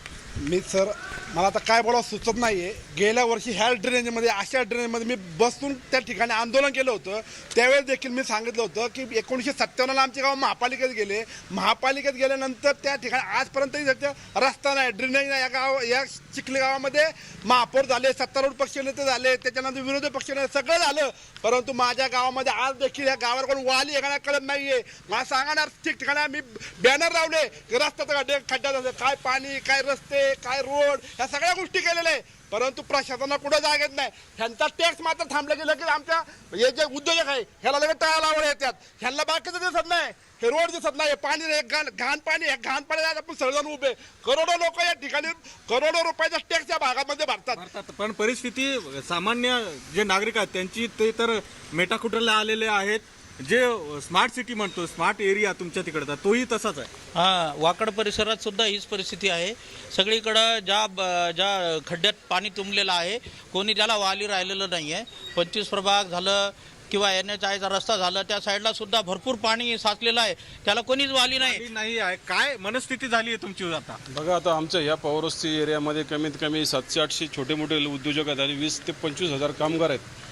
मी सर, मला आता काय बोलावं सुचत नाही आहे. गेल्या वर्षी ह्या ड्रेनेजमध्ये, अशा ड्रेनेजमध्ये मी बसून त्या ठिकाणी आंदोलन केलं होतं. त्यावेळेस देखील मी सांगितलं होतं की 1997ला आमचे गाव महापालिकेत गेले. महापालिकेत गेल्यानंतर त्या ठिकाणी आजपर्यंत रस्ता नाही, ड्रेनेज नाही. या चिखली गावामध्ये महापौर झाले, सत्तारूढ पक्षनेते झाले, त्याच्यानंतर विरोधी पक्षनेते, सगळं झालं. परंतु माझ्या गावामध्ये आज देखील या गावावर कोण वाली एखादा कळत नाही आहे. मला सांगणार ठिकठिकाणी आम्ही बॅनर लावले की रस्त्याचा खड्ड्यात काय पाणी, काय रस्ते, काय रोड, ह्या सगळ्या गोष्टी केलेल्या आहे. परंतु प्रशासनाला कुठं जागेत नाही. ह्यांचा टॅक्स मात्र थांबला गेला की आमच्या हे जे उद्योजक आहे ह्याला लगेच टाळा लावून येतात. ह्यांना बाकीचं दिसत नाही, हे रोड दिसत नाही, पाणी घाण पाणी, घाण पाणी आपण सगळेजण उभे. करोडो लोक या ठिकाणी करोडो रुपयाचा टॅक्स या भागामध्ये भरतात. पण परिस्थिती सामान्य जे नागरिक आहेत त्यांची ते तर मेटाकुटरला आलेले आहेत. जे स्मार्ट सिटी म्हणतो, स्मार्ट एरिया तुमच्या तिकडचा, तोही तसाच आहे. हां, वाकड परिसरात सुद्धा हीच परिस्थिती आहे. सगळीकडं ज्या खड्ड्यात पाणी तुंबलेलं आहे, कोणी त्याला वाली राहिलेलं नाही आहे. 25 प्रभाग झालं किंवा NH-चा रस्ता झाला, त्या साईडला सुद्धा भरपूर पाणी साचलेलं आहे, त्याला कोणीच वाली नाही आहे. काय मनस्थिती झाली आहे तुमची आता? बघा, आता आमच्या या पॉवरवस्ती एरियामध्ये कमीत कमी 700-800 छोटे मोठे उद्योजक आहेत आणि 20 ते 25 हजार कामगार आहेत.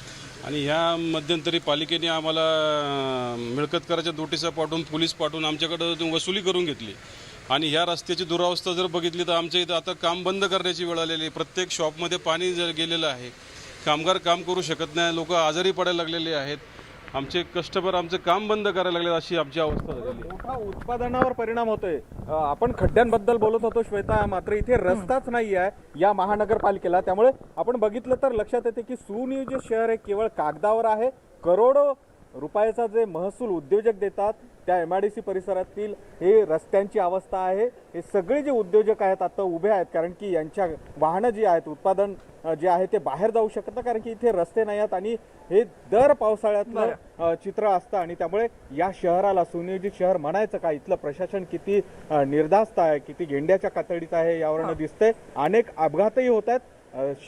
आणि ह्या मध्यंतरी पालिकेने आम्हाला मिळकत करायच्या नोटिसा पाठवून, पोलीस पाठवून आमच्याकडं वसुली करून घेतली. आणि ह्या रस्त्याची दुरावस्था जर बघितली तर आमच्या इथं आता काम बंद करण्याची वेळ आलेली आहे. प्रत्येक शॉपमध्ये पाणी गेलेलं आहे, कामगार काम करू शकत नाही, लोक आजारी पडायला लागलेले आहेत, आमचे कस्टमर आमचं काम बंद करायला लागले, अशी आमची अवस्था झालेली. मोठा उत्पादनावर परिणाम होतोय. आपण खड्ड्यांबद्दल बोलत होतो श्वेता, मात्र इथे रस्ताच नाही आहे या महानगरपालिकेला. त्यामुळे आपण बघितलं तर लक्षात येते की सुनियोजित शहर हे केवळ कागदावर आहे. करोडो रुपयाचा जे महसूल उद्योजक देतात त्या MIDC परिसरातील हे रस्त्यांची अवस्था आहे. हे सगळे जे उद्योजक आहेत आता उभे आहेत, कारण की यांच्या वाहनं जी आहेत, उत्पादन जे आहे ते बाहेर जाऊ शकत नाही, कारण की इथे रस्ते नाही आहेत आणि हे दर पावसाळ्यातलं चित्र असतं. आणि त्यामुळे या शहराला सुनियोजित शहर म्हणायचं का, इथलं प्रशासन किती निर्धास्त आहे, किती गेंड्याच्या कातडीत आहे यावरून दिसतंय. अनेक अपघातही होत आहेत.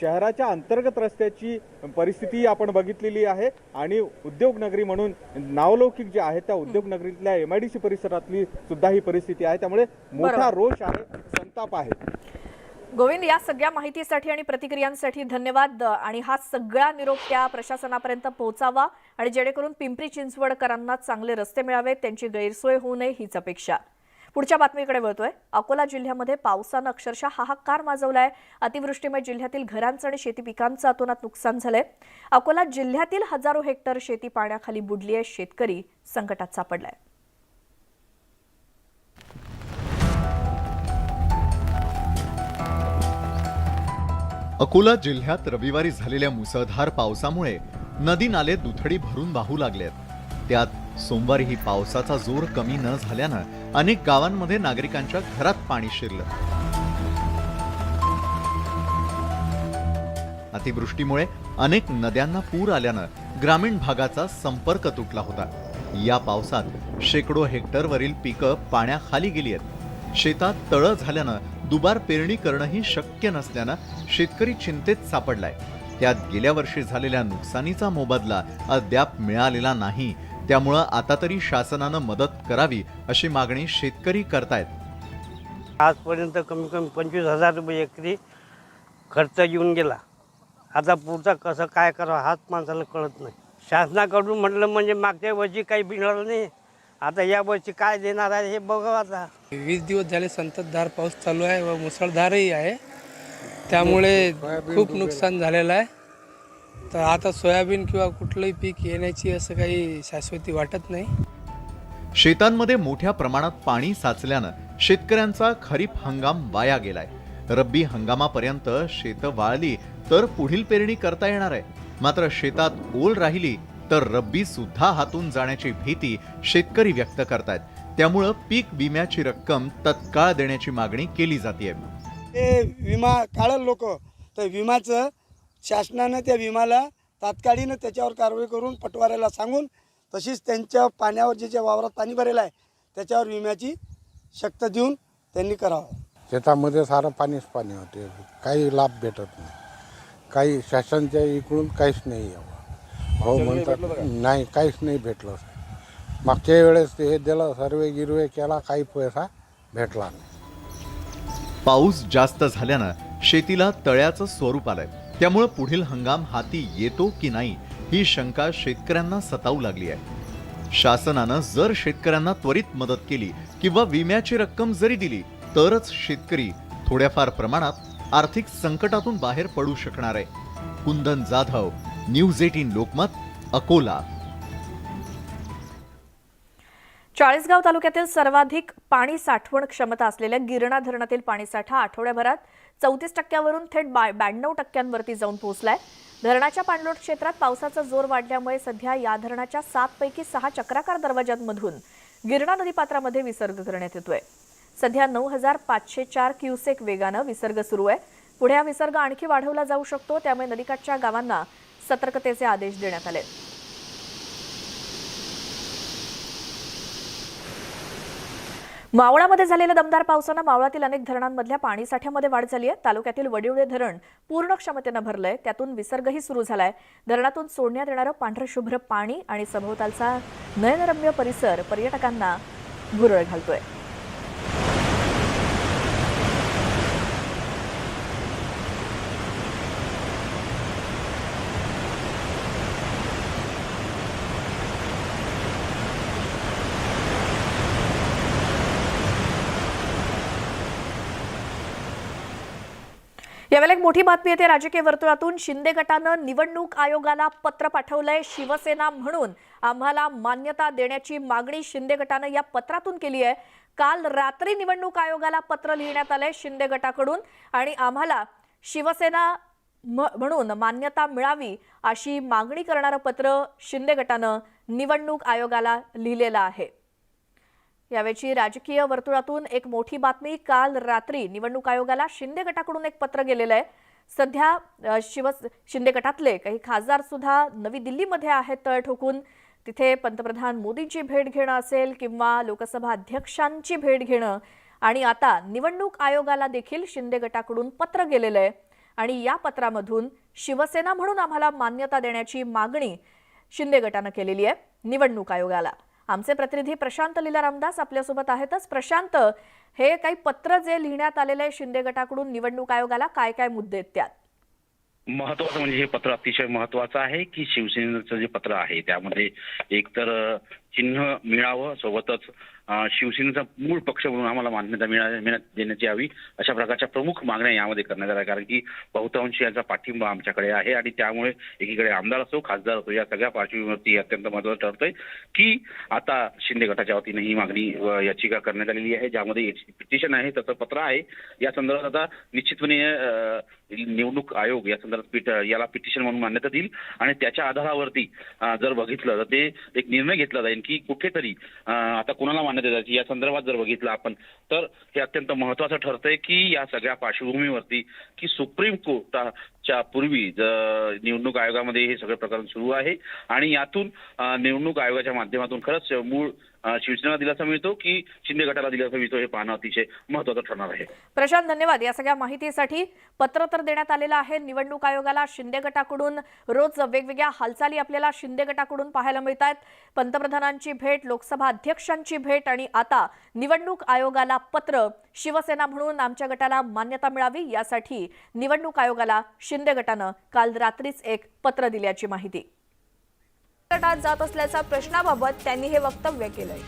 शहराच्या अंतर्गत रस्त्याची परिस्थिती आपण बघितलेली आहे आणि उद्योग नगरी म्हणून नावलौकिक जे आहे त्या उद्योग नगरीतल्या MIDC परिसरातली सुद्धा ही परिस्थिती आहे. त्यामुळे मोठा रोष आहे, संताप आहे. गोविंद, या सगळ्या माहितीसाठी आणि प्रतिक्रियांसाठी धन्यवाद. आणि हा सगळा निरोप त्या प्रशासनापर्यंत पोहोचावा आणि जेणेकरून पिंपरी चिंचवडकरांना चांगले रस्ते मिळावेत, त्यांची गैरसोय होऊ नये हीच अपेक्षा. पुढच्या बातमीकडे वळतोय. अकोला जिल्ह्यामध्ये पावसानं अक्षरशः हाहाकार माजवलाय. अतिवृष्टीमुळे जिल्ह्यातील घरांचं आणि शेती पिकांचं अतोनात नुकसान झालंय. अकोला जिल्ह्यातील हजारो हेक्टर शेती पाण्याखाली बुडली आहे. शेतकरी संकटात सापडलाय. अकोला जिल्ह्यात रविवारी झालेल्या मुसळधार पावसामुळे नदी नाले दुथडी भरून वाहू लागलेत. त्यात सोमवारीही पावसाचा जोर कमी न झाल्यानं अनेक गावांमध्ये नागरिकांच्या घरात पाणी शिरलं. अतिवृष्टीमुळे अनेक नद्यांना पूर आल्यानं ग्रामीण भागाचा संपर्क तुटला होता. या पावसात शेकडो हेक्टरवरील पिकं पाण्याखाली गेली आहेत. शेतात तळं झाल्यानं दुबार पेरणी करणंही शक्य नसल्यानं शेतकरी चिंतेत सापडलाय. त्यात गेल्या वर्षी झालेल्या नुकसानीचा मोबदला अद्याप मिळालेला नाही. त्यामुळं आता तरी शासनानं मदत करावी अशी मागणी शेतकरी करतायत. आजपर्यंत कमी कमी 25,000 रुपये एकरी खर्च येऊन गेला. आता पुढचा कसं काय करावं हाच माणसाला कळत नाही. शासनाकडून म्हटलं म्हणजे मागच्या वर्षी काही मिळालं नाही, आता या वर्षी काय देणार आहे हे बघा. आता 20 दिवस झाले संततधार पाऊस चालू आहे व मुसळधारही आहे, त्यामुळे खूप नुकसान झालेलं आहे. तर आता सोयाबीन किंवा कुठलंही पीक येण्याची असं काही शाश्वती वाटत नाही. शेतांमध्ये मोठ्या प्रमाणात पाणी साचल्यानं शेतकऱ्यांचा खरीप हंगाम वाया गेलाय. रब्बी हंगामापर्यंत शेतं वाळली तर पुढील पेरणी करता येणार आहे. मात्र शेतात ओल राहिली तर रब्बी सुद्धा हातून जाण्याची भीती शेतकरी व्यक्त करतायत. त्यामुळं पीक विम्याची रक्कम तत्काळ देण्याची मागणी केली जाते. ते विमा काढल लोक, तर विमाचं शासनानं त्या विमाला तात्काळीनं त्याच्यावर कारवाई करून पटवाऱ्याला सांगून तशीच त्यांच्या पाण्यावर जे वावरात पाणी भरेलं आहे त्याच्यावर विम्याची शक्त देऊन त्यांनी करावं. शेतामध्ये सारं पाणीच पाणी होते, काही लाभ भेटत नाही. काही शासनाच्या इकडून काहीच नाही. हो म्हणतात नाही, काहीच नाही भेटलं. मागच्या वेळेस हे दिलं, सर्वे गिरवे केला, काही पैसा भेटला नाही. पाऊस जास्त झाल्यानं शेतीला तळ्याचं स्वरूप आलंय. त्यामुळे पुढील हंगाम हाती येतो की नाही ही शंका शेतकऱ्यांना सतावू लागली आहे. शासनानं जर शेतकऱ्यांना त्वरित मदत केली किंवा विम्याची रक्कम जरी दिली तरच शेतकरी थोड्याफार प्रमाणात आर्थिक संकटातून बाहेर पडू शकणार आहे. कुंदन जाधव, न्यूज 18 लोकमत, अकोला. चाळीसगाव तालुक्यातील सर्वाधिक पाणी साठवण क्षमता असलेल्या गिरणा धरणातील पाणीसाठा आठवड्याभरात 34% थेट 92% जाऊन पोहोचलाय. धरणाच्या पाणलोट क्षेत्रात पावसाचा जोर वाढल्यामुळे सध्या या धरणाच्या 7 पैकी 6 चक्राकार दरवाजांमधून गिरणा नदीपात्रामध्ये विसर्ग करण्यात येतोय. सध्या 9,504 क्युसेक वेगानं विसर्ग सुरू आहे. पुढे हा विसर्ग आणखी वाढवला जाऊ शकतो, त्यामुळे नदीकाठच्या गावांना सतर्कतेचे आदेश देण्यात आले. मावळामध्ये झालेल्या दमदार पावसानं मावळातील अनेक धरणांमधल्या पाणीसाठ्यामध्ये वाढ झाली आहे. तालुक्यातील वडिवळे धरण पूर्ण क्षमतेनं भरलंय, त्यातून विसर्गही सुरू झालाय. धरणातून सोडण्यात येणारं पांढरशुभ्र पाणी आणि सभोवतालचा नयनरम्य परिसर पर्यटकांना भुरळ घालतोय. यावेळी एक मोठी बातमी येते राजकीय वर्तुळातून. शिंदे गटानं निवडणूक आयोगाला पत्र पाठवलंय. शिवसेना म्हणून आम्हाला मान्यता देण्याची मागणी शिंदे गटानं या पत्रातून केली आहे. काल रात्री निवडणूक आयोगाला पत्र लिहिण्यात आलंय शिंदे गटाकडून आणि आम्हाला शिवसेना म्हणून मान्यता मिळावी अशी मागणी करणारं पत्र शिंदे गटानं निवडणूक आयोगाला लिहिलेलं आहे. यावेळी राजकीय वर्तुळातून एक मोठी बातमी. काल रात्री निवडणूक आयोगाला शिंदे गटाकडून एक पत्र गेलेलं आहे. सध्या शिंदे गटातले काही खासदार सुद्धा नवी दिल्लीमध्ये आहेत तळ ठोकून. तिथे पंतप्रधान मोदींची भेट घेणं असेल किंवा लोकसभा अध्यक्षांची भेट घेणं, आणि आता निवडणूक आयोगाला देखील शिंदे गटाकडून पत्र गेलेलं आहे. आणि या पत्रामधून शिवसेना म्हणून आम्हाला मान्यता देण्याची मागणी शिंदे गटानं केलेली आहे निवडणूक आयोगाला. आमचे प्रतिनिधी प्रशांत लीला रामदास आपल्यासोबत आहेतच. प्रशांत, हे काही पत्र जे लिहिण्यात आलेलं आहे शिंदे गटाकडून निवडणूक आयोगाला, काय काय मुद्दे आहेत त्यात? महत्वाचं म्हणजे हे पत्र अतिशय महत्वाचं आहे की शिवसेनेचं जे पत्र आहे त्यामध्ये एकतर चिन्ह मिळावं, सोबतच शिवसेनेचा मूळ पक्ष म्हणून आम्हाला मान्यता देण्यात यावी, अशा प्रकारच्या प्रमुख मागण्या यामध्ये करण्यात आल्या. कारण की बहुतांश याचा पाठिंबा आमच्याकडे आहे आणि त्यामुळे एकीकडे आमदार असो खासदार असो या सगळ्या पार्श्वभूमीवरती अत्यंत महत्वाचं ठरतंय की आता शिंदे गटाच्या वतीने ही मागणी याचिका करण्यात आलेली आहे, ज्यामध्ये पिटिशन आहे, त्याचं पत्र आहे. या संदर्भात आता निश्चितपणे निवडणूक आयोग या संदर्भात याला पिटिशन म्हणून मान्यता देईल आणि त्याच्या आधारावरती जर बघितलं तर ते एक निर्णय घेतला जाईल की कुठेतरी आता कुणाला मान्यता द्यायची या संदर्भात जर बघितलं आपण तर हे अत्यंत महत्वाचं ठरतंय की या सगळ्या पार्श्वभूमीवरती की सुप्रीम कोर्टाच्या पूर्वी निवडणूक आयोगामध्ये हे सगळे प्रकरण सुरू आहे आणि यातून निवडणूक आयोगाच्या माध्यमातून खरंच मूळ शिवसेनेला दिलासा मिळतो की शिंदे गटाला दिलासा मिळतो हे पाहणं अतिशय महत्वाचं ठरणार आहे. प्रशांत, धन्यवाद या सगळ्या माहितीसाठी. पत्र तर देण्यात आलेलं आहे निवडणूक आयोगाला शिंदे गटाकडून. रोज वेगवेगळ्या हालचाली आपल्याला शिंदे गटाकडून पाहायला मिळतात. पंतप्रधानांची भेट, लोकसभा अध्यक्षांची भेट आणि आता निवडणूक आयोगाला पत्र. शिवसेना म्हणून आमच्या गटाला मान्यता मिळावी यासाठी निवडणूक आयोगाला शिंदे गटानं काल रात्रीच एक पत्र दिल्याची माहिती. गटात जात असल्याच्या प्रश्नाबाबत त्यांनी हे वक्तव्य केलंय.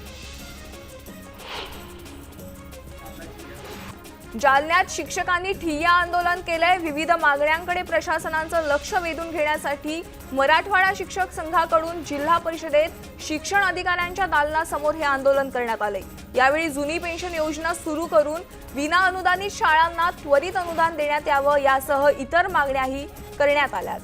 जालन्यात शिक्षकांनी ठिय्या आंदोलन केलंय. विविध मागण्यांकडे प्रशासनाचं लक्ष वेधून घेण्यासाठी मराठवाडा शिक्षक संघाकडून जिल्हा परिषदेत शिक्षण अधिकाऱ्यांच्या दालनासमोर हे आंदोलन करण्यात आले. यावेळी जुनी पेन्शन योजना सुरू करून विना अनुदानित शाळांना त्वरित अनुदान देण्यात यावं यासह इतर मागण्याही करण्यात आल्या.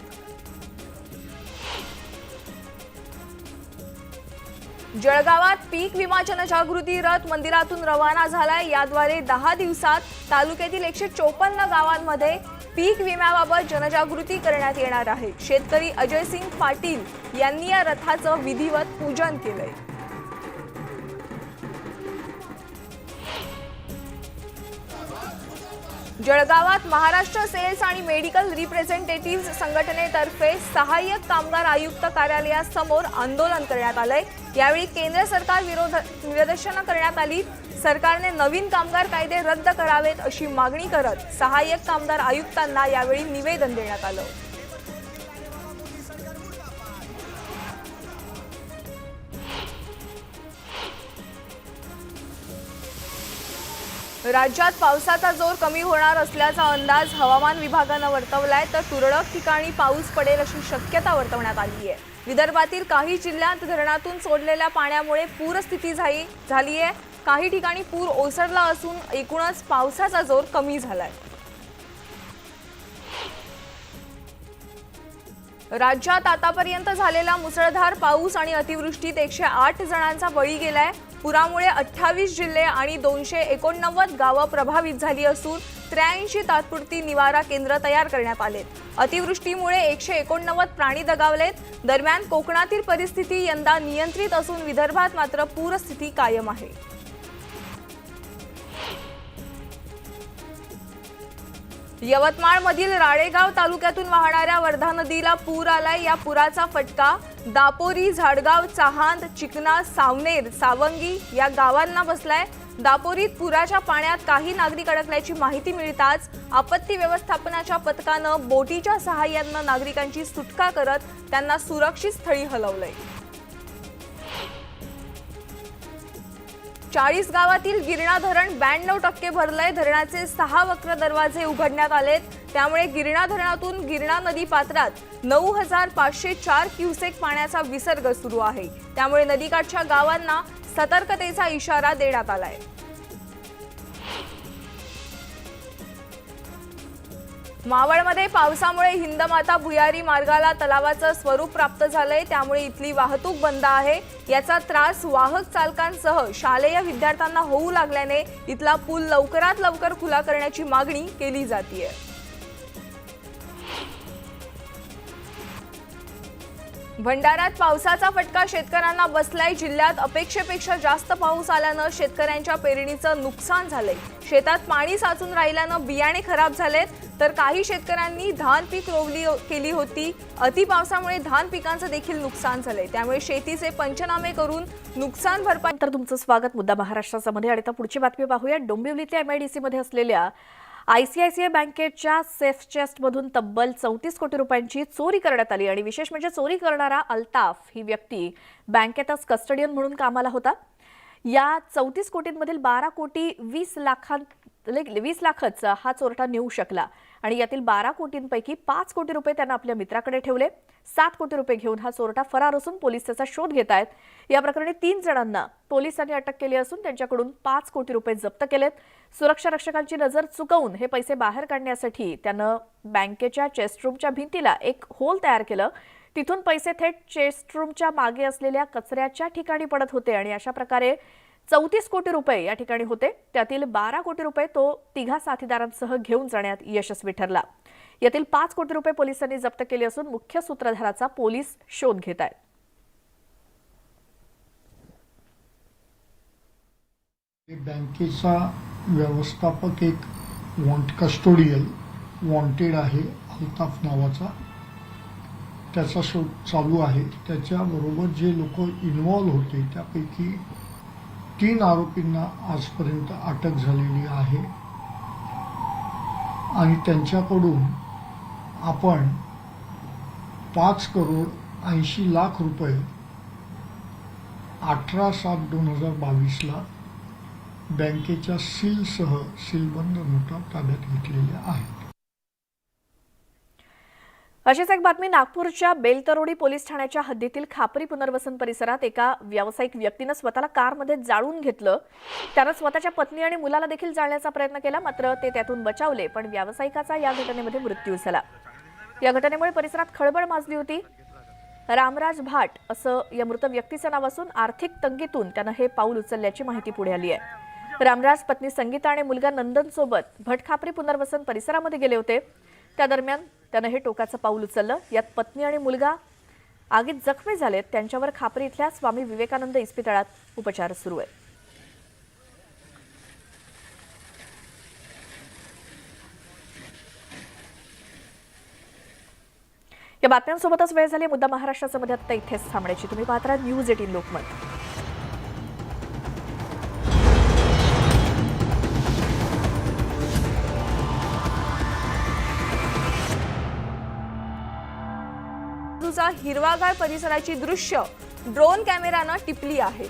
जळगावात पीक विमा जनजागृती रथ मंदिरातून रवाना झालाय. याद्वारे 10 दिवसात तालुक्यातील 154 गावांमध्ये पीक विम्याबाबत जनजागृती करण्यात येणार आहे. शेतकरी अजय सिंग पाटील यांनी या रथाचं विधिवत पूजन केलंय. जळगावात महाराष्ट्र सेल्स आणि मेडिकल रिप्रेझेंटेटिव्ह संघटनेतर्फे सहाय्यक कामगार आयुक्त कार्यालयासमोर आंदोलन करण्यात आलंय. यावेळी केंद्र सरकार विरोधात निदर्शनं करण्यात आली. सरकारने नवीन कामगार कायदे रद्द करावेत अशी मागणी करत सहाय्यक कामगार आयुक्तांना यावेळी निवेदन देण्यात आलं. राज्यात पावसाचा जोर कमी होणार असल्याचा अंदाज हवामान विभागानं वर्तवलाय. तर तुरळक ठिकाणी पाऊस पडेल अशी शक्यता वर्तवण्यात आली आहे. विदर्भातील काही जिल्ह्यात धरणातून सोडलेल्या पाण्यामुळे पूरस्थिती झाली आहे. काही ठिकाणी पूर ओसरला असून एकूणच पावसाचा जोर कमी झालाय. राज्यात आतापर्यंत झालेला मुसळधार पाऊस आणि अतिवृष्टीत 108 जणांचा बळी गेलाय. पुरामुळे 28 जिल्हे आणि 289 गावं प्रभावित झाली असून 83 तात्पुरती निवारा केंद्र तयार करण्यात आलेत. अतिवृष्टीमुळे 189 प्राणी दगावलेत. दरम्यान कोकणातील परिस्थिती यंदा नियंत्रित असून विदर्भात मात्र पूरस्थिती कायम आहे. यवतमाळमधील राळेगाव तालुक्यातून वाहणाऱ्या वर्धा नदीला पूर आलाय. या पुराचा फटका दापोरी, झाडगाव, चाहांद, चिकना, सावनेर, सावंगी या गावांना बसलाय. दापोरीत पुराच्या पाण्यात काही नागरिक अडकल्याची माहिती मिळताच आपत्ती व्यवस्थापनाच्या पथकानं बोटीच्या सहाय्यानं नागरिकांची सुटका करत त्यांना सुरक्षित स्थळी हलवलंय. 40 गावातील गिरणा धरण 92% भरलंय. धरणाचे 6 वक्र दरवाजे उघडण्यात आलेत. त्यामुळे गिरणा धरणातून गिरणा नदी पात्रात 9504 क्युसेक पाण्याचा विसर्ग सुरू आहे. त्यामुळे नदीकाठच्या गावांना सतर्कतेचा इशारा देण्यात आलाय. मावळमध्ये पावसामुळे हिंदमाता भुयारी मार्गाला तलावाचं स्वरूप प्राप्त झालंय, त्यामुळे इथली वाहतूक बंद आहे. याचा त्रास वाहक चालकांसह शालेय विद्यार्थ्यांना होऊ लागल्याने इथला पूल लवकरात लवकर खुला करण्याची मागणी केली जातेय. भंडाऱ्यात पावसाचा फटका शेतकऱ्यांना बसलाय. जिल्ह्यात अपेक्षेपेक्षा जास्त पाऊस आल्यानं शेतकऱ्यांच्या पेरणीचं नुकसान झालंय. शेतात पाणी साचून राहिल्यानं बियाणे खराब झालेत, तर काही शेतकऱ्यांनी धान पीक रोवणी केली होती. अति पावसामुळे धान पिकांचं देखील नुकसान झालंय, त्यामुळे शेतीचे पंचनामे करून नुकसान भरपाई. तर तुमचं स्वागत मुद्दा महाराष्ट्रामध्ये. आणि आता पुढची बातमी पाहूया. डोंबिवलीतल्या MIDC मध्ये असलेल्या ICICI बँकेच्या सेफ चेस्टमधून तब्बल 34 कोटी रुपयांची चोरी करण्यात आली. आणि विशेष म्हणजे चोरी करणारा अल्ताफ ही व्यक्ती बँकेतच कस्टडियन म्हणून कामाला होता. या 34 कोटींमधील 12 कोटी 20 लाखच हा चोरटा नेऊ शकला. आणि यातील 12 कोटींपैकी 5 कोटी रुपये त्यानं आपल्या मित्राकडे ठेवले. 7 कोटी रुपये घेऊन हा चोरटा फरार असून पोलीस त्याचा शोध घेत आहेत. या प्रकरणी 3 जणांना पोलिसांनी अटक केली असून त्यांच्याकडून 5 कोटी रुपये जप्त केलेत. सुरक्षा रक्षकांची नजर चुकवून हे पैसे बाहेर काढण्यासाठी त्यानं बँकेच्या चेस्टरूमच्या भिंतीला एक होल तयार केलं. तिथून पैसे थेट चेस्टरूमच्या मागे असलेल्या कचऱ्याच्या ठिकाणी पडत होते. आणि अशा प्रकारे 34 कोटी रुपये या ठिकाणी होते. त्यातील 12 कोटी रुपये तो 3 साथीदारांसह घेऊन जाण्यात यशस्वी ठरला. यातील 5 कोटी रुपये पोलिसांनी जप्त केले असून मुख्य सूत्रधाराचा पोलीस शोध घेत आहेत. बँकेचा व्यवस्थापक एक कस्टोडियल वॉन्टेड आहे अल्ताफ नावाचा, त्याचा शोध चालू आहे. त्याच्याबरोबर जे लोक इन्व्हॉल्व होते त्यापैकी 3 आरोपींना आजपर्यंत अटक झालेली आहे. आणि त्यांच्याकडून आपण 5,80,00,000 रुपये 18/7/2022 बँकेच्या सीलबंद नोटा ताब्यात घेतलेल्या आहेत. अशीच एक बातमी. नागपूरच्या बेलतरोडी पोलीस ठाण्याच्या हद्दीतील खापरी पुनर्वसन परिसरात एका व्यावसायिक व्यक्तीनं स्वतःला कारमध्ये जाळून घेतलं. त्यानं स्वतःच्या पत्नी आणि मुलाला देखील जाळण्याचा प्रयत्न केला, मात्र ते त्यातून बचावले. पण व्यावसायिकाचा या घटनेमध्ये मृत्यू झाला. या घटनेमुळे परिसरात खळबळ माजली होती. रामराज भाट असं या मृत व्यक्तीचं नाव असून आर्थिक तंगीतून त्यानं हे पाऊल उचलल्याची माहिती पुढे आली आहे. रामराज पत्नी संगीता आणि मुलगा नंदन सोबत भटखापरी पुनर्वसन परिसरामध्ये गेले होते. त्या दरम्यान त्यानं हे टोकाचं पाऊल उचललं. यात पत्नी आणि मुलगा आगीत जखमी झालेत. त्यांच्यावर खापरी इथल्या स्वामी विवेकानंद इस्पितळात उपचार सुरू आहेत. या बातम्यांसोबतच वेळ झाली मुद्दा महाराष्ट्राचा मध्ये आता इथेच थांबण्याची. तुम्ही पाहत राहा न्यूज 18 लोकमत. हिरवागार परिसराची दृश्य ड्रोन कॅमेरानं टिपली आहेत.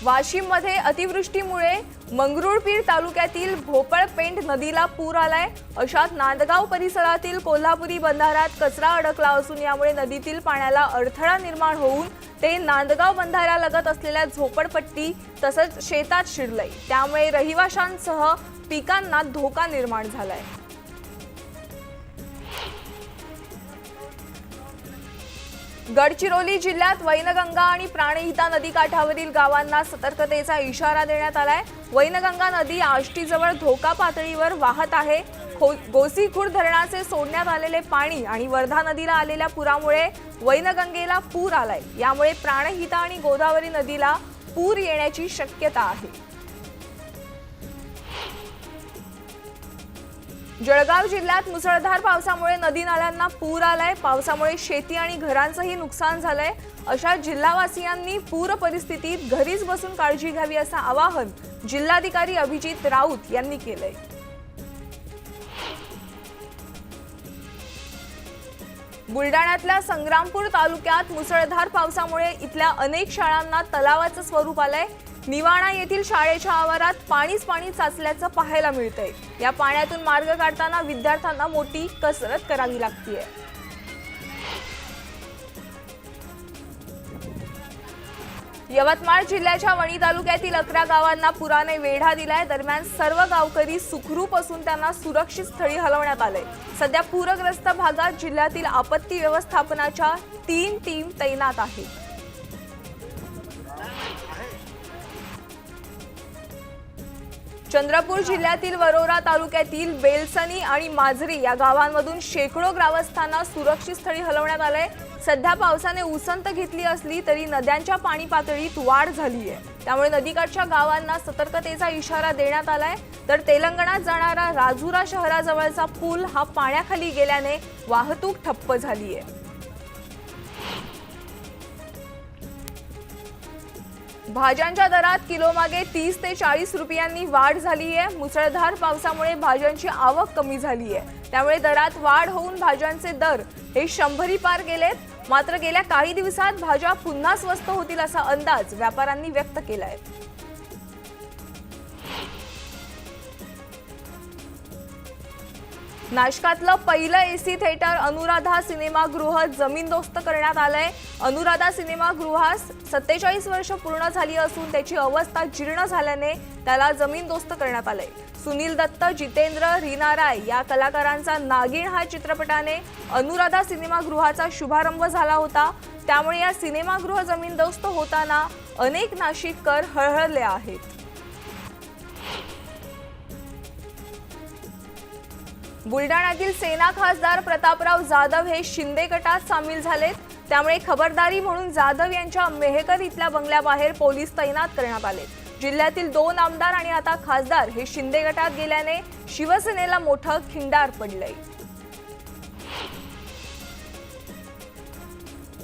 वाशिममध्ये अतिवृष्टीमुळे मंगरुळपीर तालुक्यातील भोपळपेंड नदीला पूर आलाय. अशात नांदगाव परिसरातील कोल्हापुरी बंधाऱ्यात कचरा अडकला असून यामुळे नदीतील पाण्याला अडथळा निर्माण होऊन ते नांदगाव बंधाऱ्यालगत असलेल्या झोपडपट्टी तसंच शेतात शिरलंय. त्यामुळे रहिवाशांसह पिकांना धोका निर्माण झालाय. गडचिरोली जिल्ह्यात वैनगंगा आणि प्राणहिता नदीकाठावरील गावांना सतर्कतेचा इशारा देण्यात आलाय. वैनगंगा नदी आष्टीजवळ धोका पातळीवर वाहत आहे. गोसीखुर्द धरणाचे सोडण्यात आलेले पाणी आणि वर्धा नदीला आलेल्या पुरामुळे वैनगंगेला पूर आलाय. यामुळे प्राणहिता आणि गोदावरी नदीला पूर येण्याची शक्यता आहे. जळगाव जिल्ह्यात मुसळधार पावसामुळे नदी नाल्यांना पूर आलाय. पावसामुळे शेती आणि घरांचंही नुकसान झालंय. अशा जिल्हावासियांनी पूर परिस्थितीत घरीच बसून काळजी घ्यावी असं आवाहन जिल्हाधिकारी अभिजित राऊत यांनी केलंय. बुलडाण्यातल्या संग्रामपूर तालुक्यात मुसळधार पावसामुळे इथल्या अनेक शाळांना तलावाचं स्वरूप आलंय. निवाणा येथील शाळेच्या आवारात पाणीच पाणी साचल्याचं पाहायला मिळतंय. या पाण्यातून मार्ग काढताना विद्यार्थ्यांना मोठी कसरत करावी लागतेय. यवतमाळ जिल्ह्याच्या वणी तालुक्यातील 11 गावांना पुराने वेढा दिलाय. दरम्यान सर्व गावकरी सुखरूप असून त्यांना सुरक्षित स्थळी हलवण्यात आले. सध्या पूरग्रस्त भागात जिल्ह्यातील आपत्ती व्यवस्थापनाच्या 3 टीम तैनात आहेत. चंद्रपूर जिल्ह्यातील वरोरा तालुक्यातील बेलसनी आणि माजरी या गावांमधून शेकडो ग्रामस्थांना सुरक्षित स्थळी हलवण्यात आलंय. सध्या पावसाने उसंत घेतली असली तरी नद्यांच्या पाणी पातळीत वाढ झाली आहे. त्यामुळे नदीकाठच्या गावांना सतर्कतेचा इशारा देण्यात आलाय. तर तेलंगणात जाणारा राजुरा शहराजवळचा पूल हा पाण्याखाली गेल्याने वाहतूक ठप्प झाली आहे. भाज्यांच्या दरात किलोमागे 30 ते 40 रुपयांनी वाढ झाली आहे. मुसळधार पावसामुळे भाज्यांची आवक कमी झाली आहे. त्यामुळे दरात वाढ होऊन भाज्यांचे दर हे 100 पार गेलेत. मात्र गेल्या काही दिवसात भाज्या पुन्हा स्वस्त होतील असा अंदाज व्यापाऱ्यांनी व्यक्त केलाय. नाशकातलं पहिलं एसी थिएटर अनुराधा सिनेमागृह जमीनदोस्त करण्यात आलंय. अनुराधा सिनेमागृहास 47 वर्ष पूर्ण झाली असून त्याची अवस्था जीर्ण झाल्याने त्याला जमीनदोस्त करण्यात आलंय. सुनील दत्त, जितेंद्र, रीना राय या कलाकारांचा नागिण हा चित्रपटाने अनुराधा सिनेमागृहाचा शुभारंभ झाला होता. त्यामुळे या सिनेमागृह जमीनदोस्त होताना अनेक नाशिककर हळहळले आहेत. बुलडाण्यातील सेना खासदार प्रतापराव जाधव हे शिंदे गटात सामील झालेत. त्यामुळे खबरदारी म्हणून जाधव यांच्या मेहकर इथल्या बंगल्याबाहेर पोलीस तैनात करण्यात आले. जिल्ह्यातील 2 आमदार आणि आता खासदार हे शिंदे गटात गेल्याने शिवसेनेला मोठं खिंडार पडलंय.